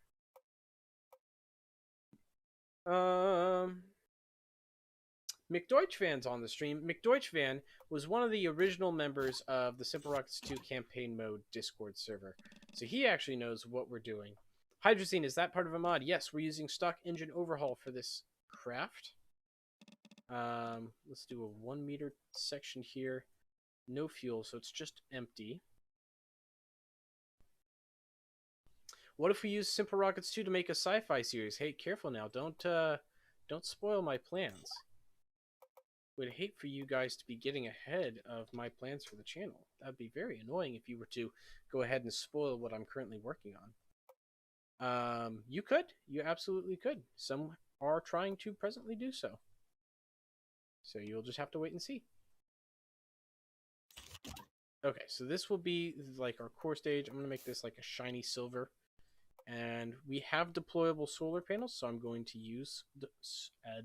McDeutschvan's on the stream. McDeutschvan was one of the original members of the SimpleRockets 2 campaign mode Discord server. So he actually knows what we're doing. Hydrazine, is that part of a mod? Yes, we're using stock engine overhaul for this craft. Let's do a 1 meter section here. No fuel, so it's just empty. What if we use SimpleRockets 2 to make a sci-fi series? Hey, careful now. Don't spoil my plans. Would hate for you guys to be getting ahead of my plans for the channel. That'd be very annoying if you were to go ahead and spoil what I'm currently working on. You could. You absolutely could. Some are trying to presently do so. So you'll just have to wait and see. Okay, so this will be like our core stage. I'm going to make this like a shiny silver. And we have deployable solar panels, so I'm going to use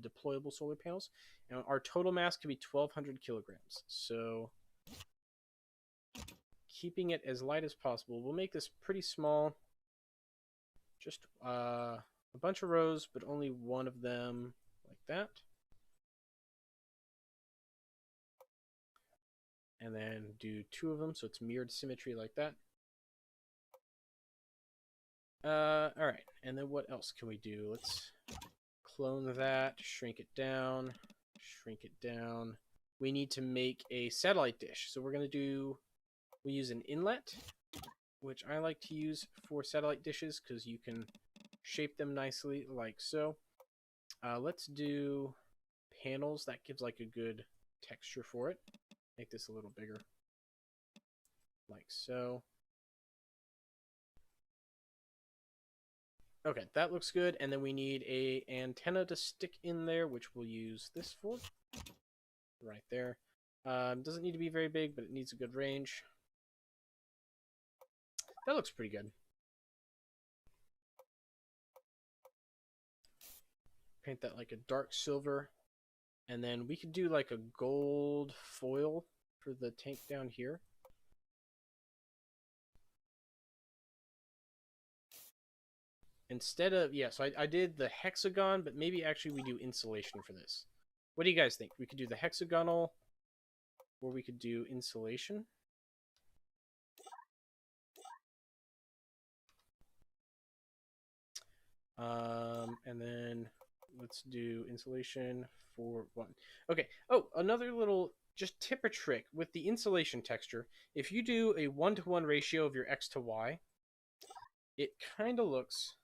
deployable solar panels. And our total mass can be 1,200 kilograms. So keeping it as light as possible, we'll make this pretty small. Just a bunch of rows, but only one of them like that. And then do 2 of them, so it's mirrored symmetry like that. All right, and then what else can we do? Let's clone that, shrink it down, shrink it down. We need to make a satellite dish, so we use an inlet, which I like to use for satellite dishes because you can shape them nicely like so. Let's do panels. That gives like a good texture for it. Make this a little bigger, like so. Okay, that looks good, and then we need a antenna to stick in there, which we'll use this for. Right there. Doesn't need to be very big, but it needs a good range. That looks pretty good. Paint that like a dark silver, and then we could do like a gold foil for the tank down here. Instead of, yeah, so I did the hexagon, but maybe actually we do insulation for this. What do you guys think? We could do the hexagonal, or we could do insulation. And then let's do insulation for 1. Okay. Oh, another little just tip or trick with the insulation texture. If you do a 1-to-1 ratio of your X to Y, it kind of looks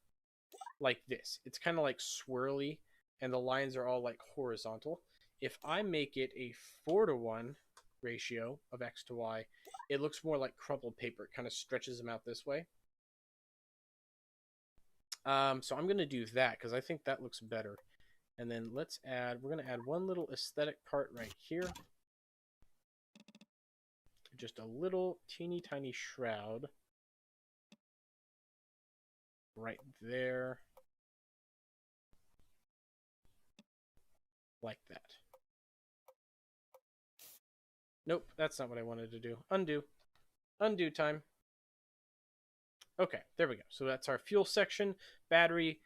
like this. It's kind of like swirly, and the lines are all like horizontal. If I make it a 4-to-1 ratio of X to Y, it looks more like crumpled paper. It kind of stretches them out this way. So I'm going to do that because I think that looks better. And then we're going to add one little aesthetic part right here. Just a little teeny tiny shroud. Right there. Like that. Nope, that's not what I wanted to do. Undo. Undo time. Okay, there we go. So that's our fuel section. Battery.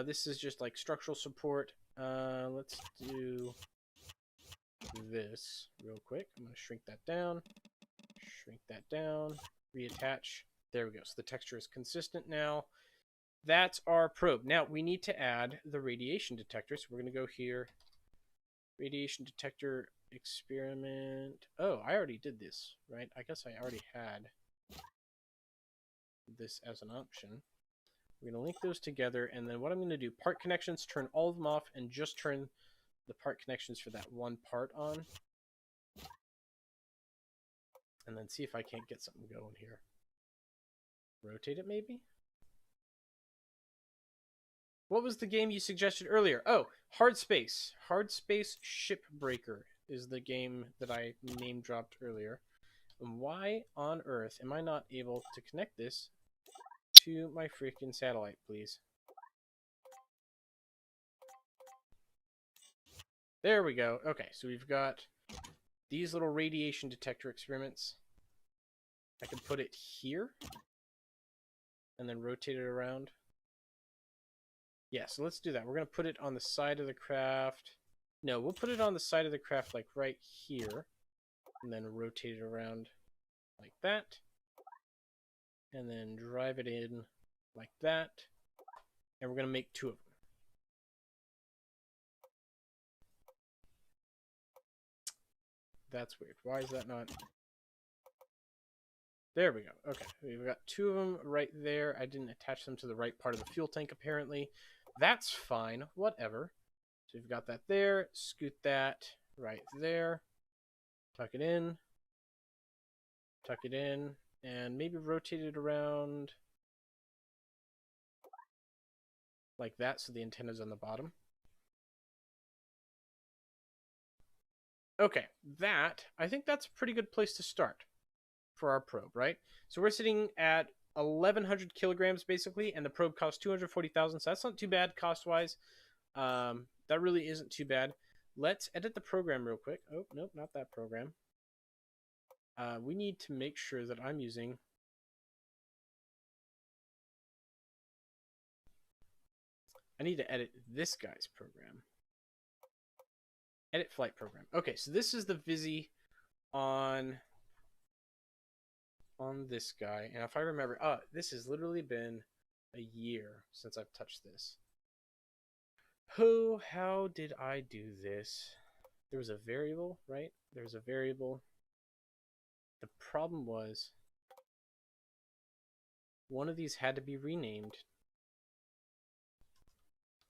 This is just like structural support. Let's do this real quick. I'm going to shrink that down. Shrink that down. Reattach. There we go. So the texture is consistent now. That's our probe. Now we need to add the radiation detector. So we're going to go here. Radiation detector experiment. Oh, I already did this, right? I guess I already had this as an option. We're going to link those together, and then what I'm going to do, part connections, turn all of them off, and just turn the part connections for that one part on. And then see if I can't get something going here. Rotate it, maybe? What was the game you suggested earlier? Oh, Hard Space. Hard Space Shipbreaker is the game that I name dropped earlier. And why on earth am I not able to connect this to my freaking satellite, please? There we go. Okay, so we've got these little radiation detector experiments. I can put it here and then rotate it around. Yeah, so let's do that. We're going to put it on the side of the craft. No, we'll put it on the side of the craft like right here and then rotate it around like that. And then drive it in like that. And we're going to make 2 of them. That's weird. Why is that not? There we go. Okay, we've got 2 of them right there. I didn't attach them to the right part of the fuel tank, apparently. That's fine. Whatever. So we've got that there. Scoot that right there. Tuck it in. Tuck it in. And maybe rotate it around like that so the antenna's on the bottom. Okay, I think that's a pretty good place to start for our probe, right? So we're sitting at 1,100 kilograms basically, and the probe costs 240,000. So that's not too bad cost-wise. That really isn't too bad. Let's edit the program real quick. Oh, nope, not that program. We need to make sure that I'm using... I need to edit this guy's program. Edit flight program. Okay, so this is the Visi on this guy. And if I remember, this has literally been a year since I've touched this. Oh, how did I do this? There was a variable, right? There was a variable. The problem was one of these had to be renamed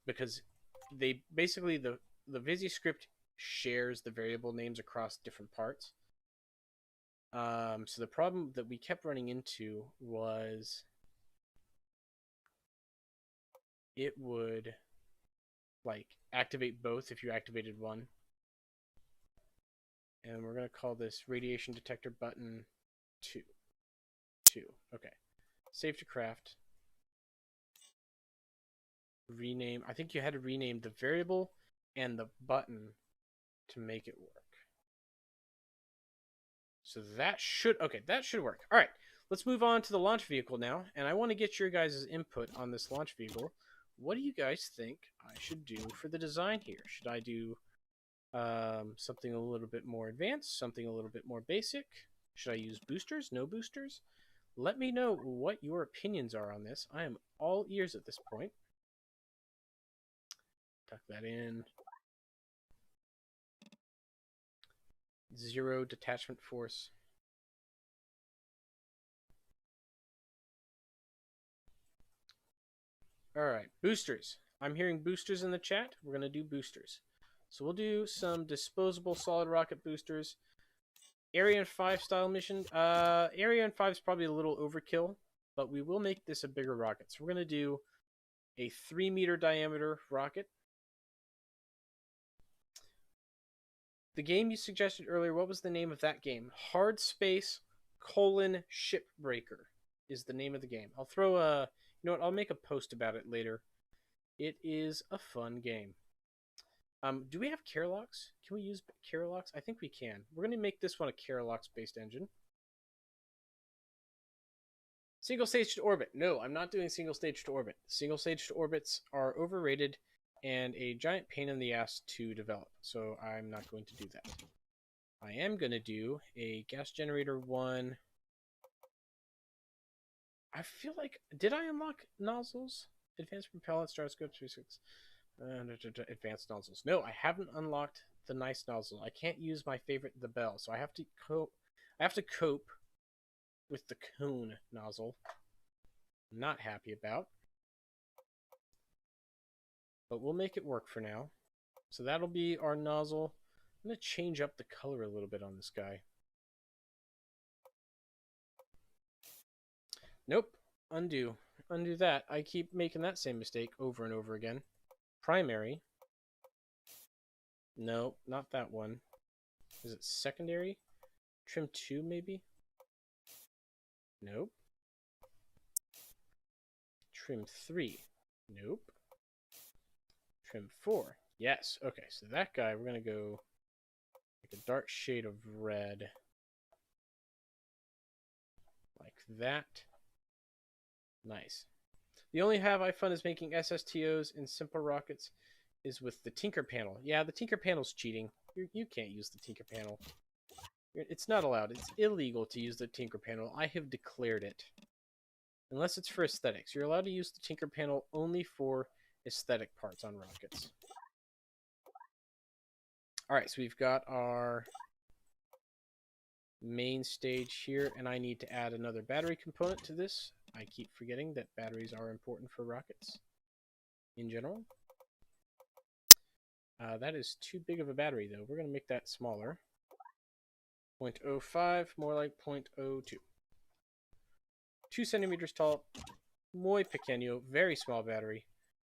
because they basically the Visi script shares the variable names across different parts. So the problem that we kept running into was it would like activate both if you activated one. And we're going to call this radiation detector button 2. Okay. Save to craft. Rename. I think you had to rename the variable and the button to make it work. So that should work. All right, let's move on to the launch vehicle now. And I want to get your guys' input on this launch vehicle. What do you guys think I should do for the design here? Should I do something a little bit more advanced, something a little bit more basic? Should I use boosters? No boosters? Let me know what your opinions are on this. I am all ears at this point. Tuck that in. 0 detachment force. Alright, boosters. I'm hearing boosters in the chat. We're going to do boosters. So we'll do some disposable solid rocket boosters. Ariane 5 style mission. Ariane 5 is probably a little overkill, but we will make this a bigger rocket. So we're going to do a 3-meter diameter rocket. The game you suggested earlier, what was the name of that game? Hard Space : Shipbreaker is the name of the game. I'll throw a... You know what? I'll make a post about it later. It is a fun game. Do we have Carolocks? Can we use Carolocks? I think we can. We're going to make this one a Carolocks-based engine. Single stage to orbit. No, I'm not doing single stage to orbit. Single stage to orbits are overrated and a giant pain in the ass to develop, so I'm not going to do that. I am going to do a gas generator 1. I feel like... Did I unlock nozzles? Advanced propellant, Starscope 36. Advanced nozzles. No, I haven't unlocked the nice nozzle. I can't use my favorite, the Bell, so I have to cope with the cone nozzle. I'm not happy about. But we'll make it work for now. So that'll be our nozzle. I'm going to change up the color a little bit on this guy. Nope. Undo. Undo that. I keep making that same mistake over and over again. Primary. No, not that one. Is it secondary? Trim 2, maybe? Nope. Trim 3. Nope. Trim 4. Yes. Okay, so that guy, we're going to go like a dark shade of red. Like that. Nice. The only have I fun is making SSTOs in SimpleRockets is with the Tinker panel. Yeah, the Tinker panel's cheating. You can't use the Tinker panel. It's not allowed. It's illegal to use the Tinker panel. I have declared it. Unless it's for aesthetics. You're allowed to use the Tinker panel only for aesthetic parts on rockets. Alright, so we've got our main stage here, and I need to add another battery component to this. I keep forgetting that batteries are important for rockets in general. That is too big of a battery, though. We're going to make that smaller. 0.05, more like 0.02. 2 centimeters tall, muy pequeño, very small battery.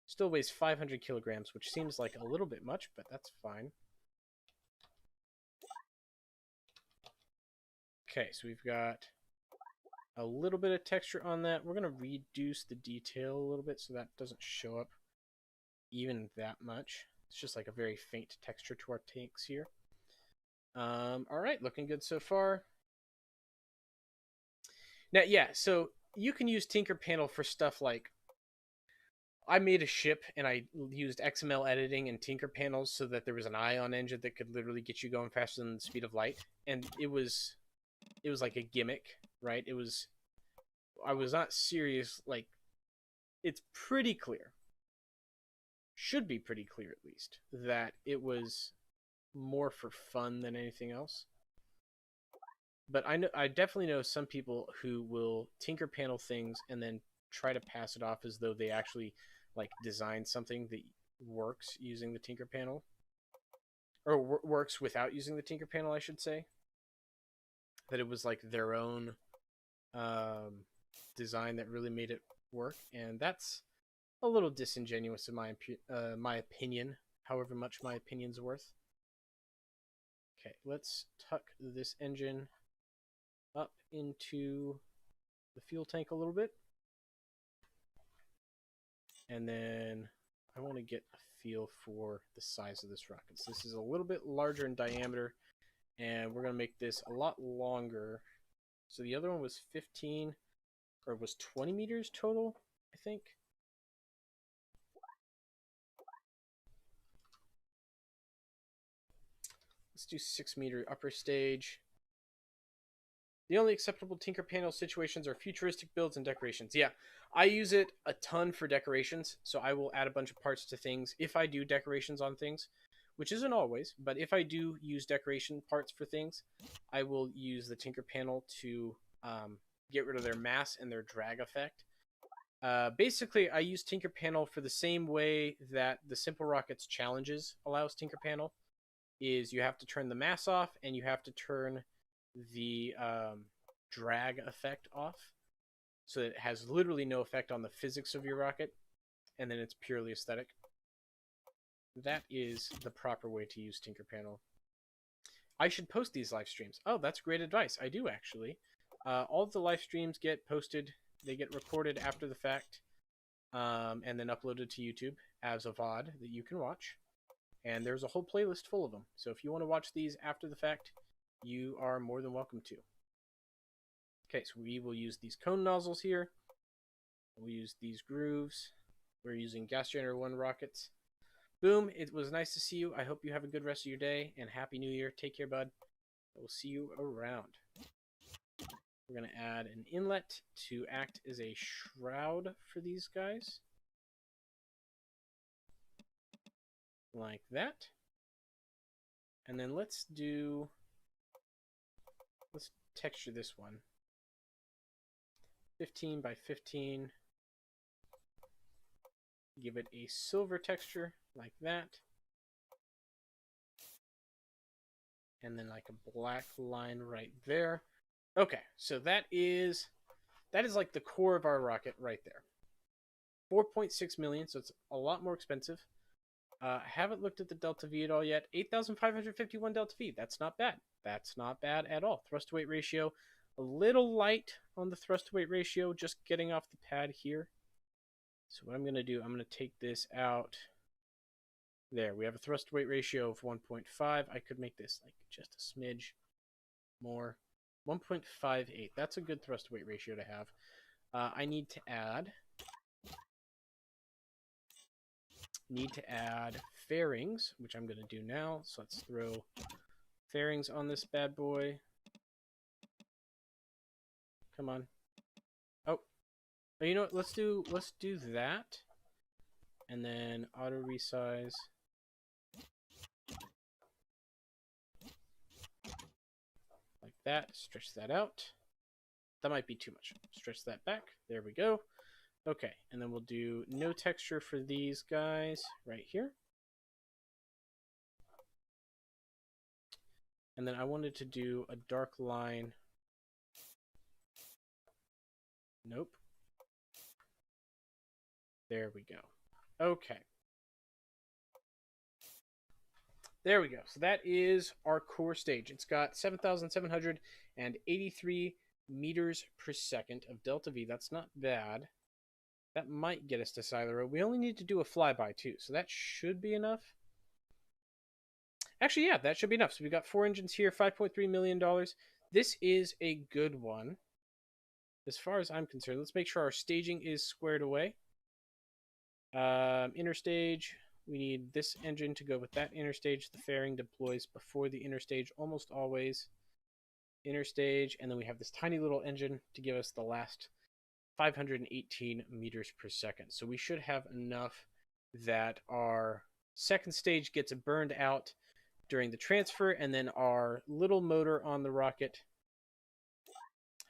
Still weighs 500 kilograms, which seems like a little bit much, but that's fine. Okay, so we've got a little bit of texture on that. We're going to reduce the detail a little bit so that doesn't show up even that much. It's just like a very faint texture to our tanks here. All right, looking good so far. Now, yeah, so you can use Tinkerpanel for stuff like, I made a ship and I used XML editing and Tinkerpanels so that there was an ion engine that could literally get you going faster than the speed of light. And it was like a gimmick, right? I was not serious. Like, it's pretty clear, should be pretty clear at least, that it was more for fun than anything else. But I definitely know some people who will Tinkerpanel things and then try to pass it off as though they actually like design something that works using the Tinkerpanel, or works without using the Tinkerpanel, I should say. That it was like their own design that really made it work, and that's a little disingenuous in my opinion, however much my opinion's worth. Okay, let's tuck this engine up into the fuel tank a little bit. And then I want to get a feel for the size of this rocket. So this is a little bit larger in diameter, and we're going to make this a lot longer. So the other one was 15, or was 20 meters total, I think. Let's do 6-meter upper stage. The only acceptable Tinkerpanel situations are futuristic builds and decorations. Yeah, I use it a ton for decorations, so I will add a bunch of parts to things if I do decorations on things, which isn't always, but if I do use decoration parts for things, I will use the Tinkerpanel to get rid of their mass and their drag effect. Basically, I use Tinkerpanel for the same way that the SimpleRockets challenges allows Tinkerpanel, is you have to turn the mass off and you have to turn the drag effect off, so that it has literally no effect on the physics of your rocket, and then it's purely aesthetic. That is the proper way to use Tinkerpanel. I should post these live streams. Oh, that's great advice. I do, actually. All of the live streams get posted. They get recorded after the fact, and then uploaded to YouTube as a VOD that you can watch. And there's a whole playlist full of them. So if you want to watch these after the fact, you are more than welcome to. Okay, so we will use these cone nozzles here. We'll use these grooves. We're using gas generator 1 rockets. Boom, it was nice to see you. I hope you have a good rest of your day, and Happy New Year. Take care, bud. I will see you around. We're going to add an inlet to act as a shroud for these guys. Like that. And then let's texture this one. 15 by 15. Give it a silver texture like that. And then like a black line right there. Okay, so that is like the core of our rocket right there. 4.6 million, so it's a lot more expensive. I haven't looked at the delta V at all yet. 8,551 delta V. That's not bad. That's not bad at all. Thrust to weight ratio, a little light on the thrust to weight ratio, just getting off the pad here. So what I'm going to do, I'm going to take this out. There, we have a thrust to weight ratio of 1.5. I could make this like just a smidge more. 1.58. That's a good thrust to weight ratio to have. I need to add fairings, which I'm going to do now. So let's throw fairings on this bad boy. Come on. Oh, you know what? Let's do that, and then auto resize. Like that. Stretch that out. That might be too much. Stretch that back. There we go. Okay, and then we'll do no texture for these guys right here. And then I wanted to do a dark line. Nope. There we go. Okay. There we go. So that is our core stage. It's got 7,783 meters per second of delta V. That's not bad. That might get us to Cylo. We only need to do a flyby too, so that should be enough. Actually, yeah, that should be enough. So we got 4 engines here, $5.3 million. This is a good one. As far as I'm concerned, let's make sure our staging is squared away. Inner stage, we need this engine to go with that inner stage. The fairing deploys before the inner stage almost always. Inner stage, and then we have this tiny little engine to give us the last 518 meters per second. So we should have enough that our second stage gets burned out during the transfer, and then our little motor on the rocket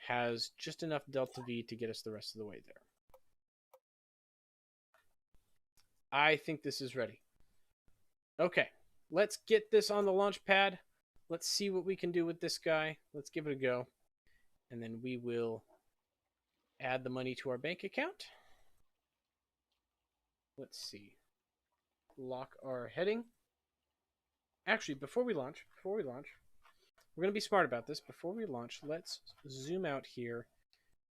has just enough delta V to get us the rest of the way there. I think this is ready. Okay, let's get this on the launch pad. Let's see what we can do with this guy. Let's give it a go. And then we will add the money to our bank account. Let's see. Lock our heading. Actually, before we launch, we're going to be smart about this. Before we launch, let's zoom out here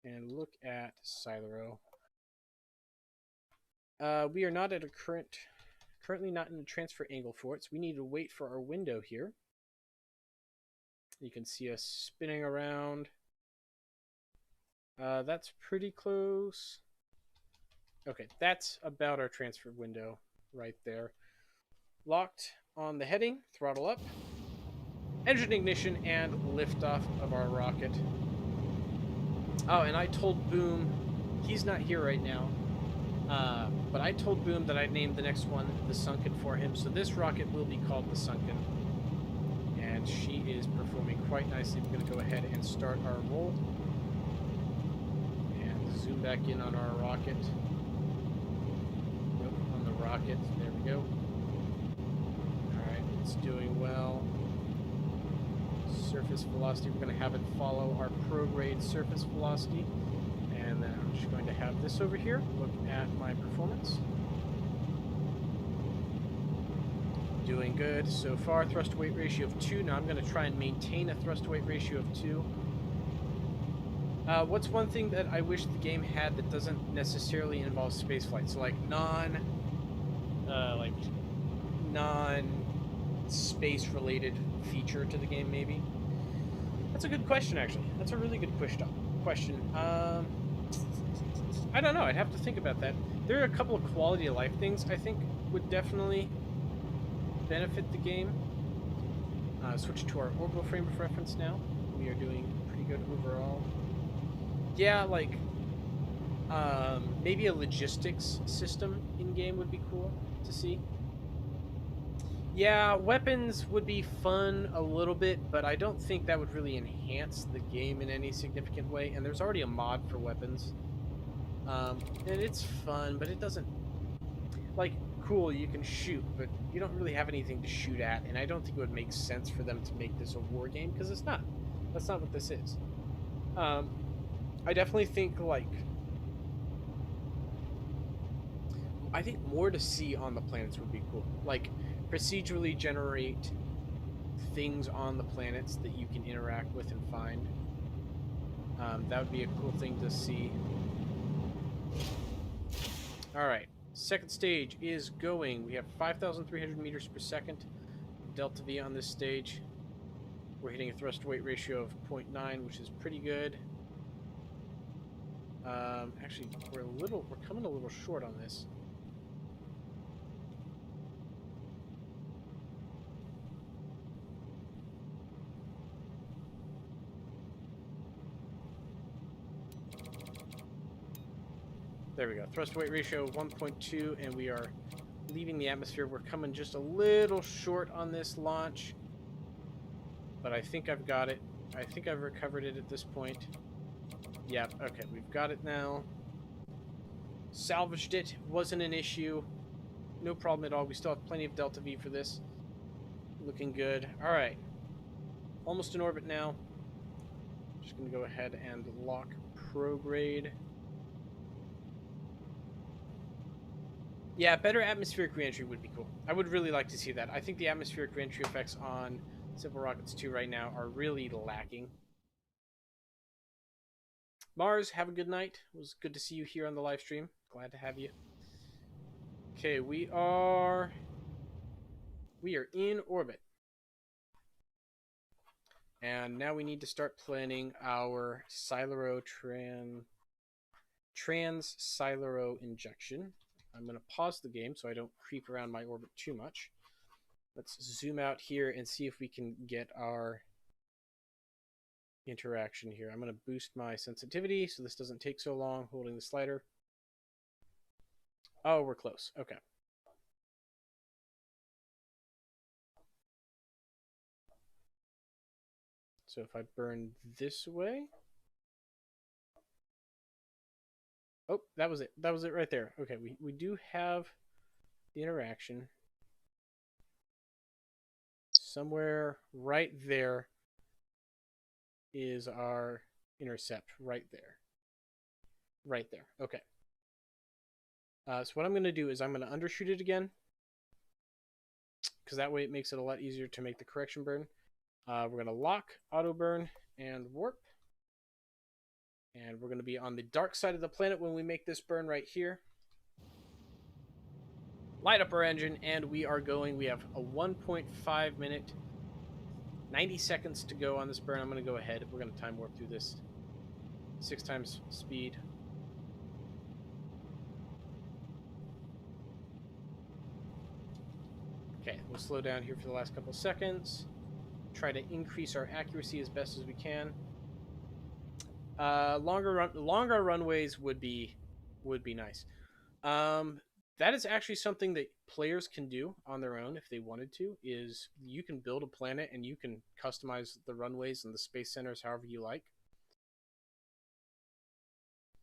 and look at Cylo. We are not at a currently not in a transfer angle for it, so we need to wait for our window here. You can see us spinning around. That's pretty close. Okay, that's about our transfer window right there. Locked on the heading, throttle up, engine ignition, and liftoff of our rocket. Oh, and I told Boom, he's not here right now, but I told Boom that I'd named the next one the Sunken for him, so this rocket will be called the Sunken. And she is performing quite nicely. We're going to go ahead and start our roll. And zoom back in on our rocket. Nope, on the rocket. There we go. Alright, it's doing well. Surface velocity, we're going to have it follow our prograde surface velocity. And then I'm just going to have this over here. Look at my performance. Doing good so far. Thrust to weight ratio of 2. Now I'm going to try and maintain a thrust to weight ratio of 2. What's one thing that I wish the game had that doesn't necessarily involve spaceflight? So like non-space related feature to the game, maybe? That's a good question, actually. That's a really good question. I don't know. I'd have to think about that. There are a couple of quality of life things I think would definitely benefit the game. Switch to our orbital frame of reference now. We are doing pretty good overall. Yeah, like maybe a logistics system in game would be cool to see. Yeah, weapons would be fun a little bit, but I don't think that would really enhance the game in any significant way. And there's already a mod for weapons. And it's fun, but it doesn't... Like, cool, you can shoot, but you don't really have anything to shoot at. And I don't think it would make sense for them to make this a war game, because it's not. That's not what this is. I definitely think, like... I think more to see on the planets would be cool. Like... procedurally generate things on the planets that you can interact with and find. That would be a cool thing to see. Alright, second stage is going. We have 5,300 meters per second delta V on this stage. We're hitting a thrust to weight ratio of 0.9, which is pretty good. Actually, we're coming a little short on this. There we go. Thrust to weight ratio 1.2, and we are leaving the atmosphere. We're coming just a little short on this launch, but I think I've got it. I think I've recovered it at this point. Yep, okay, we've got it now. Salvaged it. Wasn't an issue. No problem at all. We still have plenty of Delta V for this. Looking good. Alright. Almost in orbit now. Just going to go ahead and lock prograde. Yeah, better atmospheric reentry would be cool. I would really like to see that. I think the atmospheric reentry effects on SimpleRockets 2 right now are really lacking. Mars, have a good night. It was good to see you here on the live stream. Glad to have you. Okay, we are in orbit. And now we need to start planning our Trans-Cylo injection. I'm going to pause the game so I don't creep around my orbit too much. Let's zoom out here and see if we can get our interaction here. I'm going to boost my sensitivity so this doesn't take so long holding the slider. Oh, we're close. Okay. So if I burn this way. Oh, that was it. That was it right there. Okay, we do have the interaction. Somewhere right there is our intercept. Right there. Right there. Okay. So what I'm going to do is I'm going to undershoot it again. Because that way it makes it a lot easier to make the correction burn. We're going to lock, auto burn, and warp. And we're going to be on the dark side of the planet when we make this burn right here. Light up our engine, and we are going. We have a 1.5 minute, 90 seconds to go on this burn. I'm going to go ahead. We're going to time warp through this. 6 times speed. Okay, we'll slow down here for the last couple seconds. Try to increase our accuracy as best as we can. Longer runways would be nice. That is actually something that players can do on their own if they wanted to. Is you can build a planet and you can customize the runways and the space centers however you like.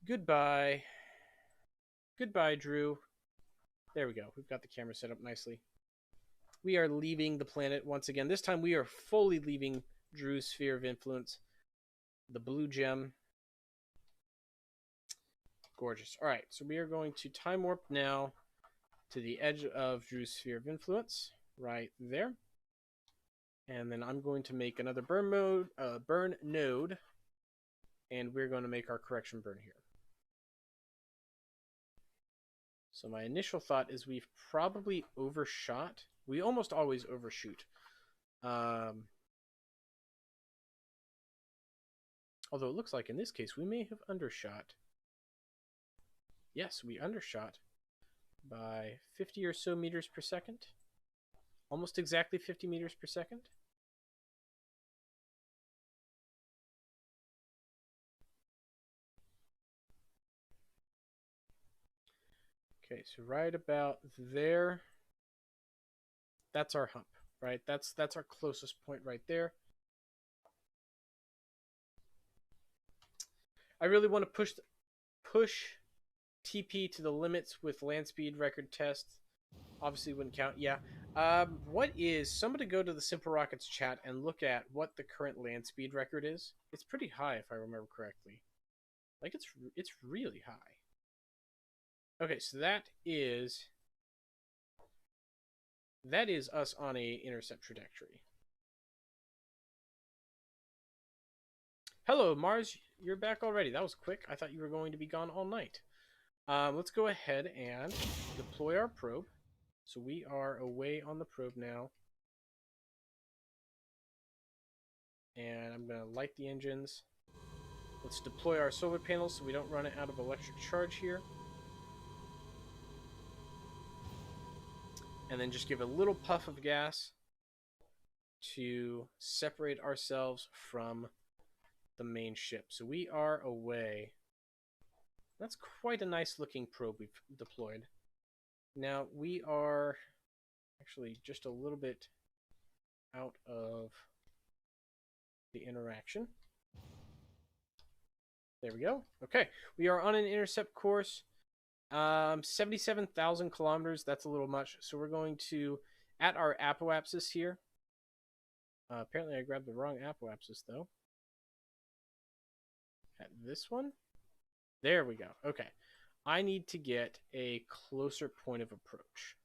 Goodbye, Drew. There we go. We've got the camera set up nicely. We are leaving the planet once again. This time we are fully leaving Drew's sphere of influence. The blue gem. Gorgeous. All right, so we are going to time warp now to the edge of Drew's sphere of influence, right there. And then I'm going to make another burn node, and we're going to make our correction burn here. So my initial thought is we've probably overshot. We almost always overshoot. Although it looks like in this case we may have undershot. Yes, we undershot by 50 or so meters per second. Almost exactly 50 meters per second. Okay, so right about there, that's our hump, right? That's our closest point right there. I really want to push TP to the limits with land speed record test. Obviously wouldn't count. Yeah. Somebody go to the SimpleRockets chat and look at what the current land speed record is. It's pretty high if I remember correctly. Like it's really high. Okay, so that is us on a intercept trajectory. Hello, Mars. You're back already. That was quick. I thought you were going to be gone all night. Let's go ahead and deploy our probe. So we are away on the probe now. And I'm going to light the engines. Let's deploy our solar panels so we don't run out of electric charge here. And then just give a little puff of gas to separate ourselves from the main ship. So we are away. That's quite a nice looking probe we've deployed. Now we are actually just a little bit out of the interaction. There we go. Okay, we are on an intercept course. 77,000 kilometers. That's a little much. So we're going to, at our apoapsis here. Apparently I grabbed the wrong apoapsis though. At this one. There we go. Okay. I need to get a closer point of approach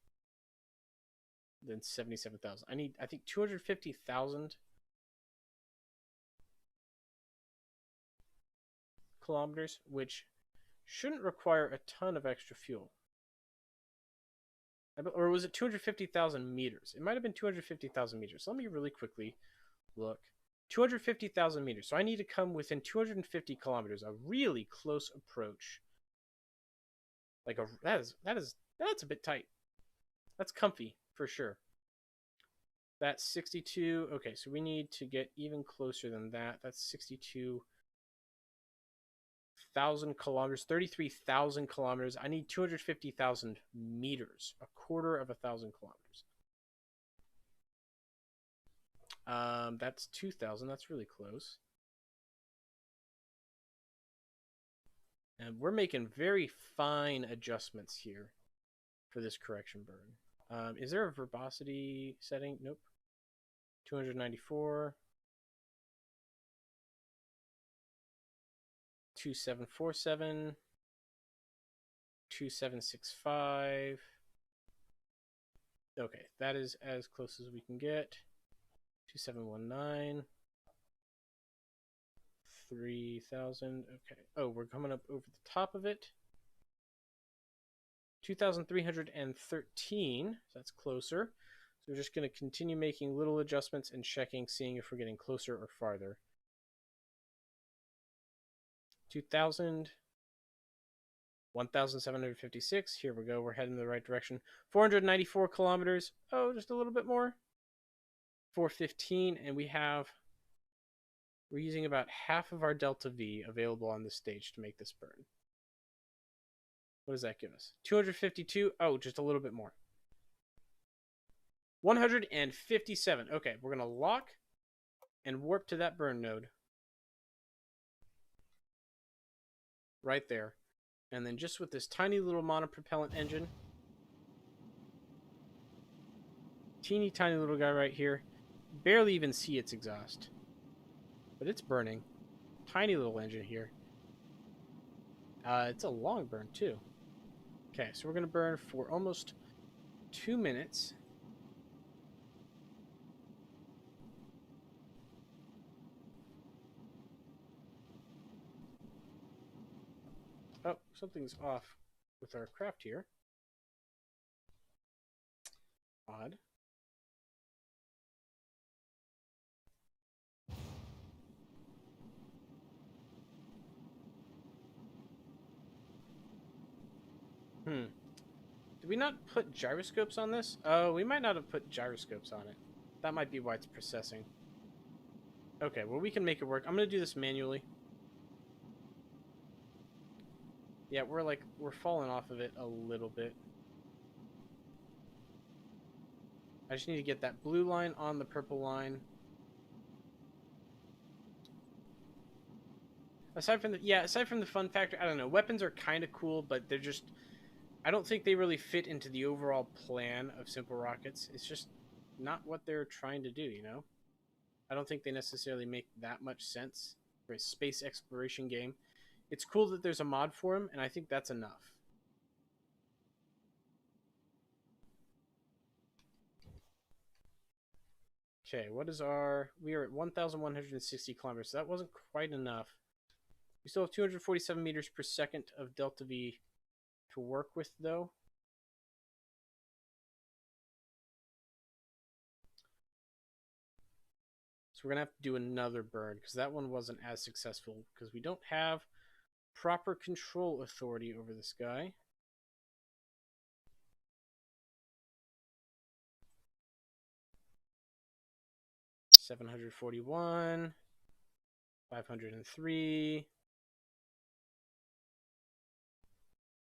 than 77,000. I think 250,000 kilometers, which shouldn't require a ton of extra fuel. Or was it 250,000 meters? It might have been 250,000 meters. So let me really quickly look. 250,000 meters. So I need to come within 250 kilometers, a really close approach. Like that's a bit tight. That's comfy for sure. That's 62. Okay, so we need to get even closer than that. That's 62,000 kilometers, 33,000 kilometers. I need 250,000 meters, a quarter of 1,000 kilometers. That's 2,000. That's really close. And we're making very fine adjustments here for this correction burn. Is there a verbosity setting? Nope. 294. 2747. 2765. Okay, that is as close as we can get. 2719. 3,000. Okay. Oh, we're coming up over the top of it. 2,313. That's closer. So we're just going to continue making little adjustments and checking, seeing if we're getting closer or farther. 2,000. 1,756. Here we go. We're heading in the right direction. 494 kilometers. Oh, just a little bit more. 415. And we're using about half of our delta V available on this stage to make this burn. What does that give us? 252. Oh, just a little bit more. 157. Okay, we're going to lock and warp to that burn node. Right there. And then just with this tiny little monopropellant engine. Teeny tiny little guy right here. Barely even see its exhaust. But it's burning. Tiny little engine here. It's a long burn too. Okay, so we're going to burn for almost 2 minutes. Oh, something's off with our craft here. Odd. Did we not put gyroscopes on this? Oh, we might not have put gyroscopes on it. That might be why it's processing. Okay, well, we can make it work. I'm going to do this manually. Yeah, we're falling off of it a little bit. I just need to get that blue line on the purple line. Aside from the fun factor, I don't know. Weapons are kind of cool, but they're just... I don't think they really fit into the overall plan of SimpleRockets. It's just not what they're trying to do, you know? I don't think they necessarily make that much sense for a space exploration game. It's cool that there's a mod for them, and I think that's enough. Okay, what is our... We are at 1,160 kilometers, so that wasn't quite enough. We still have 247 meters per second of delta V to work with, though. So we're going to have to do another burn, because that one wasn't as successful, because we don't have proper control authority over this guy. $741, 503.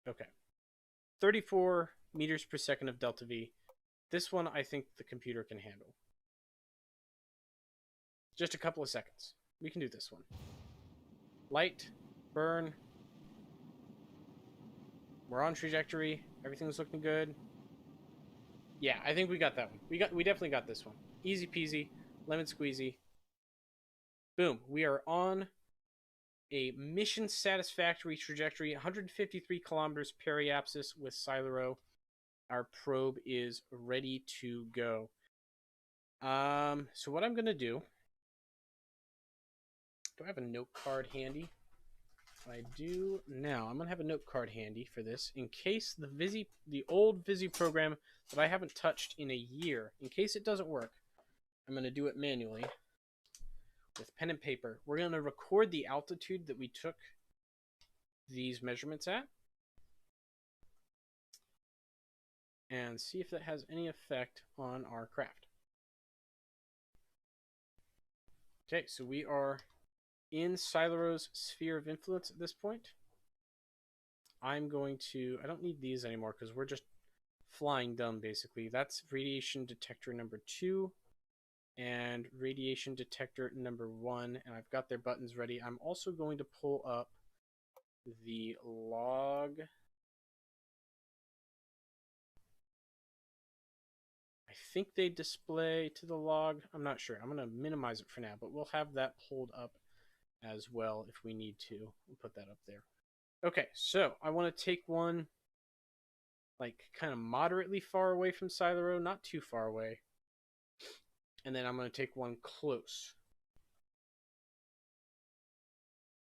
Okay. 34 meters per second of delta V. This one I think the computer can handle. Just a couple of seconds. We can do this one. Light, burn. We're on trajectory. Everything's looking good. Yeah, I think we got that one. We definitely got this one. Easy peasy, lemon squeezy. Boom. We are on a mission satisfactory trajectory, 153 kilometers periapsis with SimpleRockets. Our probe is ready to go. So what I'm gonna do I have a note card handy? I do now. I'm gonna have a note card handy for this in case the old Visi program that I haven't touched in a year, in case it doesn't work. I'm gonna do it manually with pen and paper. We're gonna record the altitude that we took these measurements at and see if that has any effect on our craft. Okay, so we are in SimpleRockets' sphere of influence at this point. I'm going to, I don't need these anymore because we're just flying dumb basically. That's radiation detector number 2 and radiation detector number 1, and I've got their buttons ready. I'm also going to pull up the log. I think they display to the log. I'm not sure. I'm going to minimize it for now, but we'll have that pulled up as well if we need to. We'll put that up there. Okay, so I want to take one like kind of moderately far away from SimpleRockets, not too far away. And then I'm going to take one close.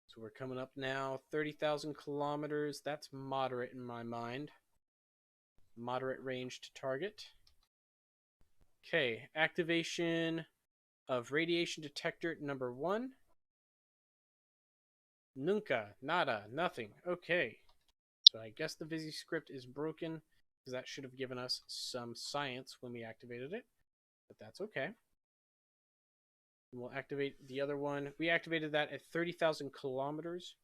So we're coming up now, 30,000 kilometers. That's moderate in my mind. Moderate range to target. Okay, activation of radiation detector number 1. Nunca, nada, nothing. Okay. So I guess the Visi script is broken because that should have given us some science when we activated it. But that's okay. And we'll activate the other one. We activated that at 30,000 kilometers.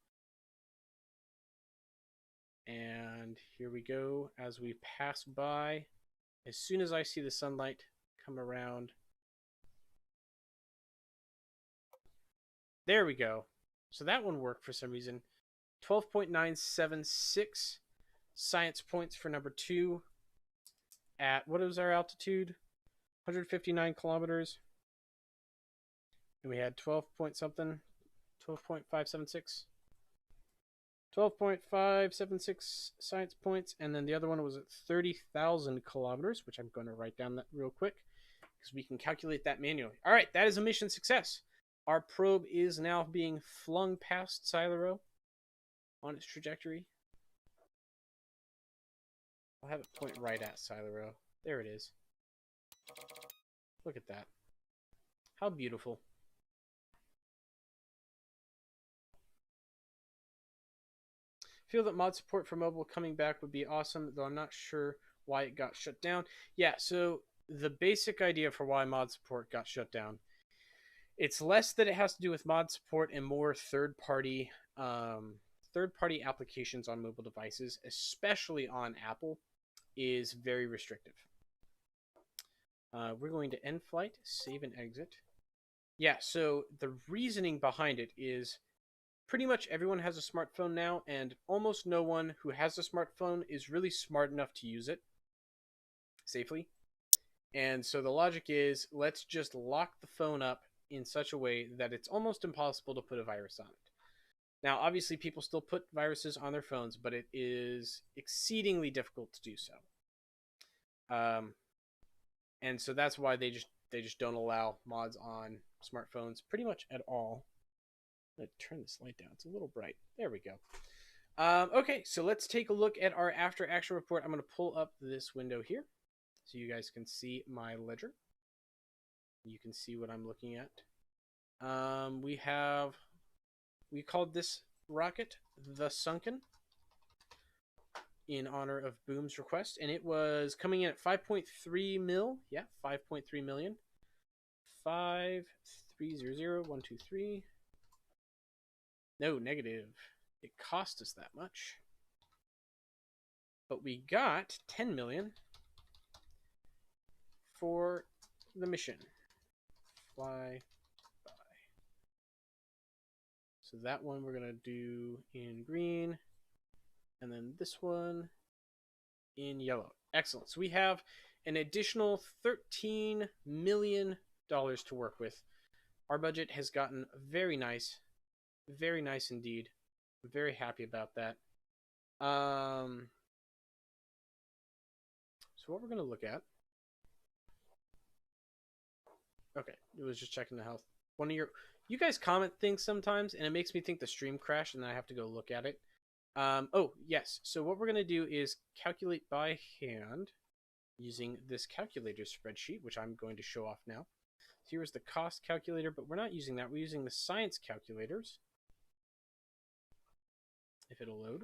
And here we go as we pass by. As soon as I see the sunlight come around. There we go. So that one worked for some reason. 12.976 science points for number 2 at, what was our altitude? 159 kilometers. And we had 12 point something, 12.576. 12.576 science points, and then the other one was at 30,000 kilometers, which I'm going to write down that real quick because we can calculate that manually. All right, that is a mission success. Our probe is now being flung past SimpleRockets on its trajectory. I'll have it point right at SimpleRockets. There it is. Look at that. How beautiful. Feel that mod support for mobile coming back would be awesome, though I'm not sure why it got shut down. Yeah, so the basic idea for why mod support got shut down, it's less that it has to do with mod support and more third-party applications on mobile devices, especially on Apple, is very restrictive. We're going to end flight, save and exit. Yeah, so the reasoning behind it is pretty much everyone has a smartphone now, and almost no one who has a smartphone is really smart enough to use it safely. And so the logic is, let's just lock the phone up in such a way that it's almost impossible to put a virus on it. Now, obviously, people still put viruses on their phones, but it is exceedingly difficult to do so. And so that's why they just don't allow mods on smartphones pretty much at all. I'm going to turn this light down. It's a little bright. There we go. Okay, so let's take a look at our after action report. I'm going to pull up this window here so you guys can see my ledger. You can see what I'm looking at. We called this rocket the Sunken in honor of Boom's request, and it was coming in at 5.3 mil. Yeah, 5.3 million. 5300123. No, negative. It cost us that much. But we got 10 million for the mission. Flyby. So that one we're going to do in green, and then this one in yellow. Excellent. So we have an additional $13 million to work with. Our budget has gotten very nice indeed. I'm very happy about that. So what we're going to look at. Okay, it was just checking the health. You guys comment things sometimes, and it makes me think the stream crashed, and then I have to go look at it. Oh, yes. So what we're going to do is calculate by hand using this calculator spreadsheet, which I'm going to show off now. So here's the cost calculator, but we're not using that. We're using the science calculators. If it'll load.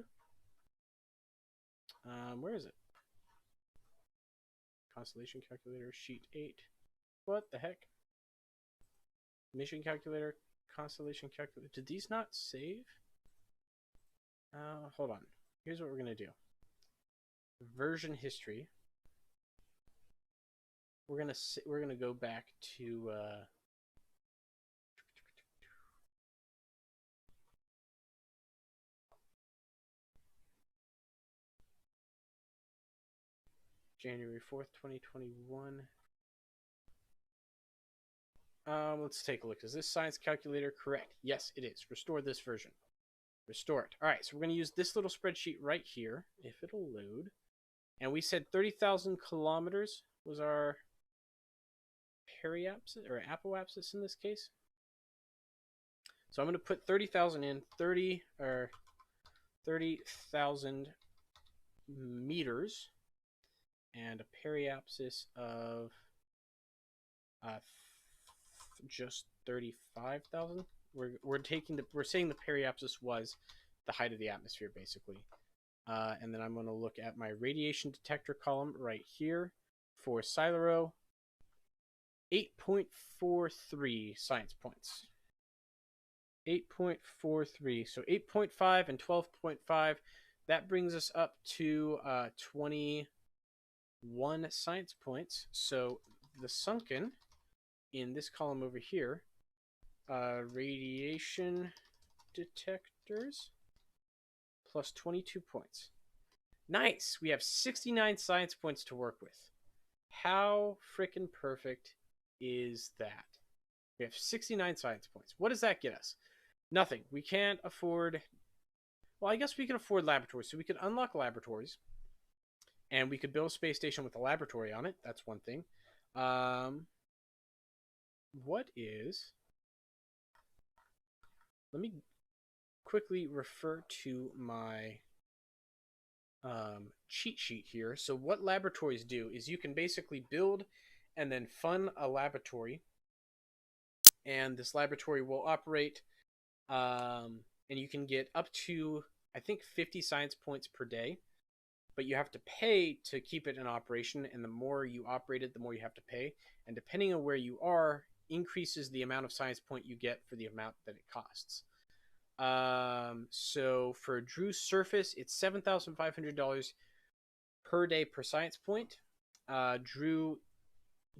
Where is it? Constellation calculator, sheet 8. What the heck? Mission calculator, constellation calculator. Did these not save? Hold on. Here's what we're going to do. Version history. We're gonna go back to January 4th, 2021. Let's take a look. Is this science calculator correct? Yes, it is. Restore this version. Restore it. All right, so we're going to use this little spreadsheet right here, if it'll load. And we said 30,000 kilometers was our periapsis, or apoapsis in this case. So I'm going to put 30,000 in, 30,000 meters, and a periapsis of just 35,000. We're saying the periapsis was the height of the atmosphere, basically. And then I'm going to look at my radiation detector column right here for SimpleRockets. 8.43 science points. 8.43. So 8.5 and 12.5. That brings us up to 21 science points. So the sunken in this column over here, radiation detectors plus 22 points. Nice. We have 69 science points to work with. How frickin' perfect is that? We have 69 science points. What does that get us? Nothing. We can't afford... Well, I guess we can afford laboratories. So we could unlock laboratories. And we could build a space station with a laboratory on it. That's one thing. What is... Let me quickly refer to my cheat sheet here. So what laboratories do is you can basically build and then fund a laboratory. And this laboratory will operate... and you can get up to, I think, 50 science points per day. But you have to pay to keep it in operation, and the more you operate it, the more you have to pay. And depending on where you are, increases the amount of science point you get for the amount that it costs. So for Drew's surface, it's $7,500 per day per science point.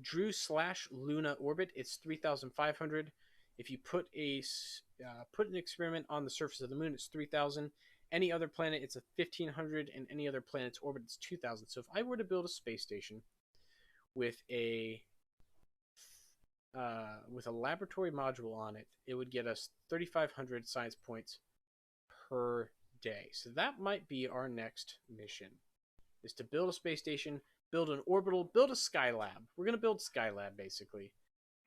Drew/Luna orbit, it's 3,500. If you put an experiment on the surface of the moon, it's 3,000. Any other planet, it's a 1,500, and any other planet's orbit, it's 2,000. So if I were to build a space station with a laboratory module on it, it would get us 3,500 science points per day. So that might be our next mission, is to build a space station, build an orbital, build a Skylab. We're going to build Skylab, basically.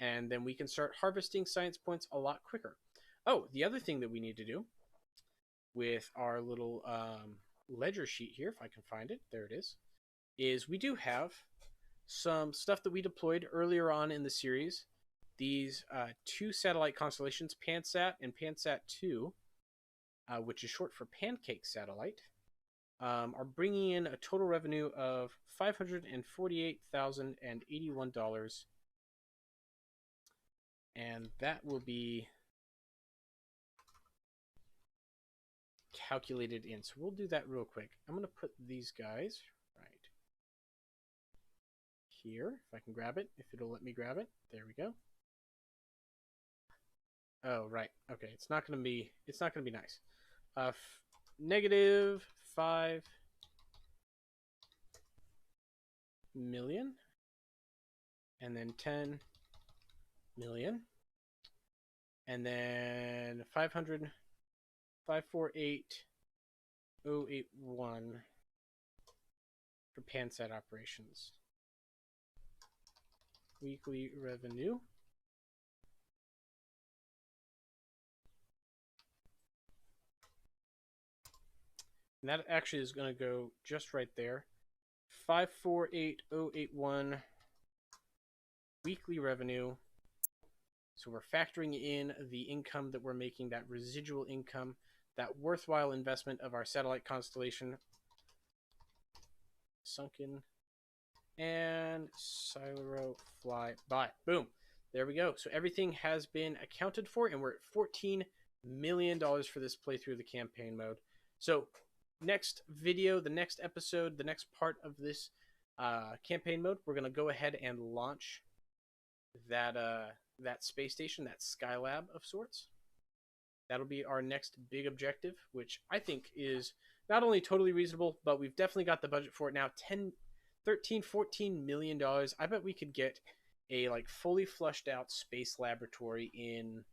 And then we can start harvesting science points a lot quicker. Oh, the other thing that we need to do with our little ledger sheet here, if I can find it, there it is we do have some stuff that we deployed earlier on in the series. These two satellite constellations, PanSat and PanSat-2, which is short for Pancake Satellite, are bringing in a total revenue of $548,081. And that will be calculated in. So we'll do that real quick. I'm going to put these guys right here, if I can grab it, if it'll let me grab it. There we go. Oh, right. Okay, it's not gonna be nice. Negative 5 million, and then 10 million, and then 500, 548,081 for pan-site operations. Weekly revenue. And that actually is going to go just right there. 548,081 weekly revenue. So we're factoring in the income that we're making, that residual income, that worthwhile investment of our satellite constellation. Sunken. And Cylo Flyby. Boom. There we go. So everything has been accounted for, and we're at $14 million for this playthrough of the campaign mode. So next video, the next episode, the next part of this campaign mode, we're going to go ahead and launch that that space station, that Skylab of sorts. That'll be our next big objective, which I think is not only totally reasonable, but we've definitely got the budget for it now. $14 million. I bet we could get a like fully flushed out space laboratory in.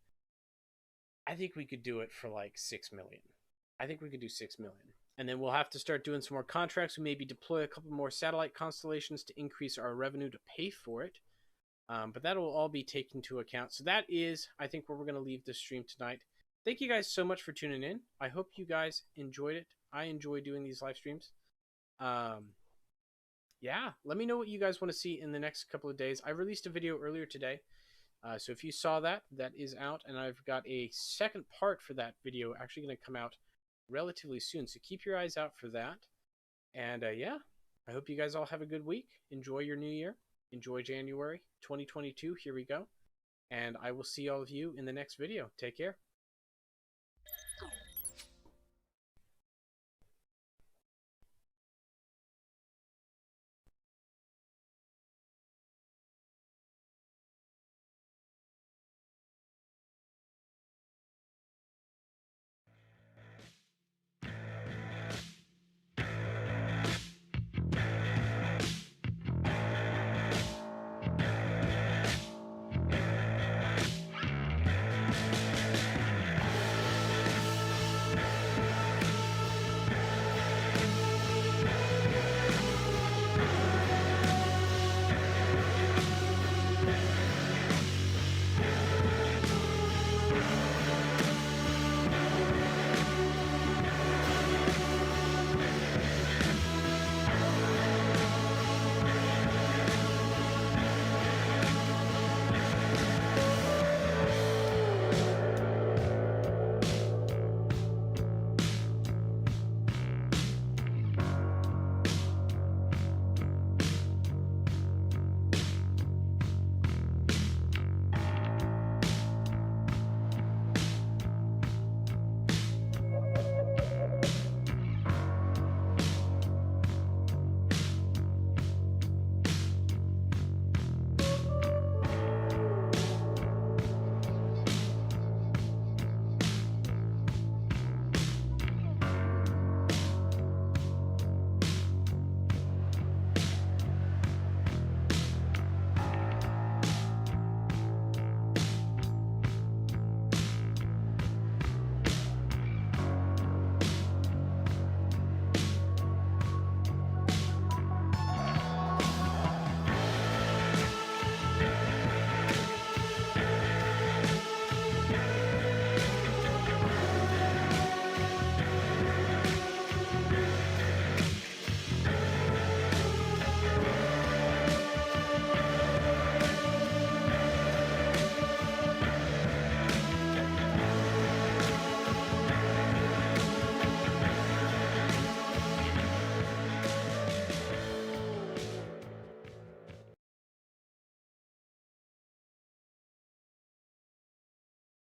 I think we could do it for like 6 million. I think we could do 6 million. And then we'll have to start doing some more contracts. We maybe deploy a couple more satellite constellations to increase our revenue to pay for it. But that will all be taken into account. So that is, I think, where we're going to leave this stream tonight. Thank you guys so much for tuning in. I hope you guys enjoyed it. I enjoy doing these live streams. Yeah, let me know what you guys want to see in the next couple of days. I released a video earlier today. So if you saw that, that is out. And I've got a second part for that video actually going to come out relatively soon. So keep your eyes out for that. And yeah, I hope you guys all have a good week. Enjoy your new year. Enjoy January 2022. Here we go. And I will see all of you in the next video. Take care.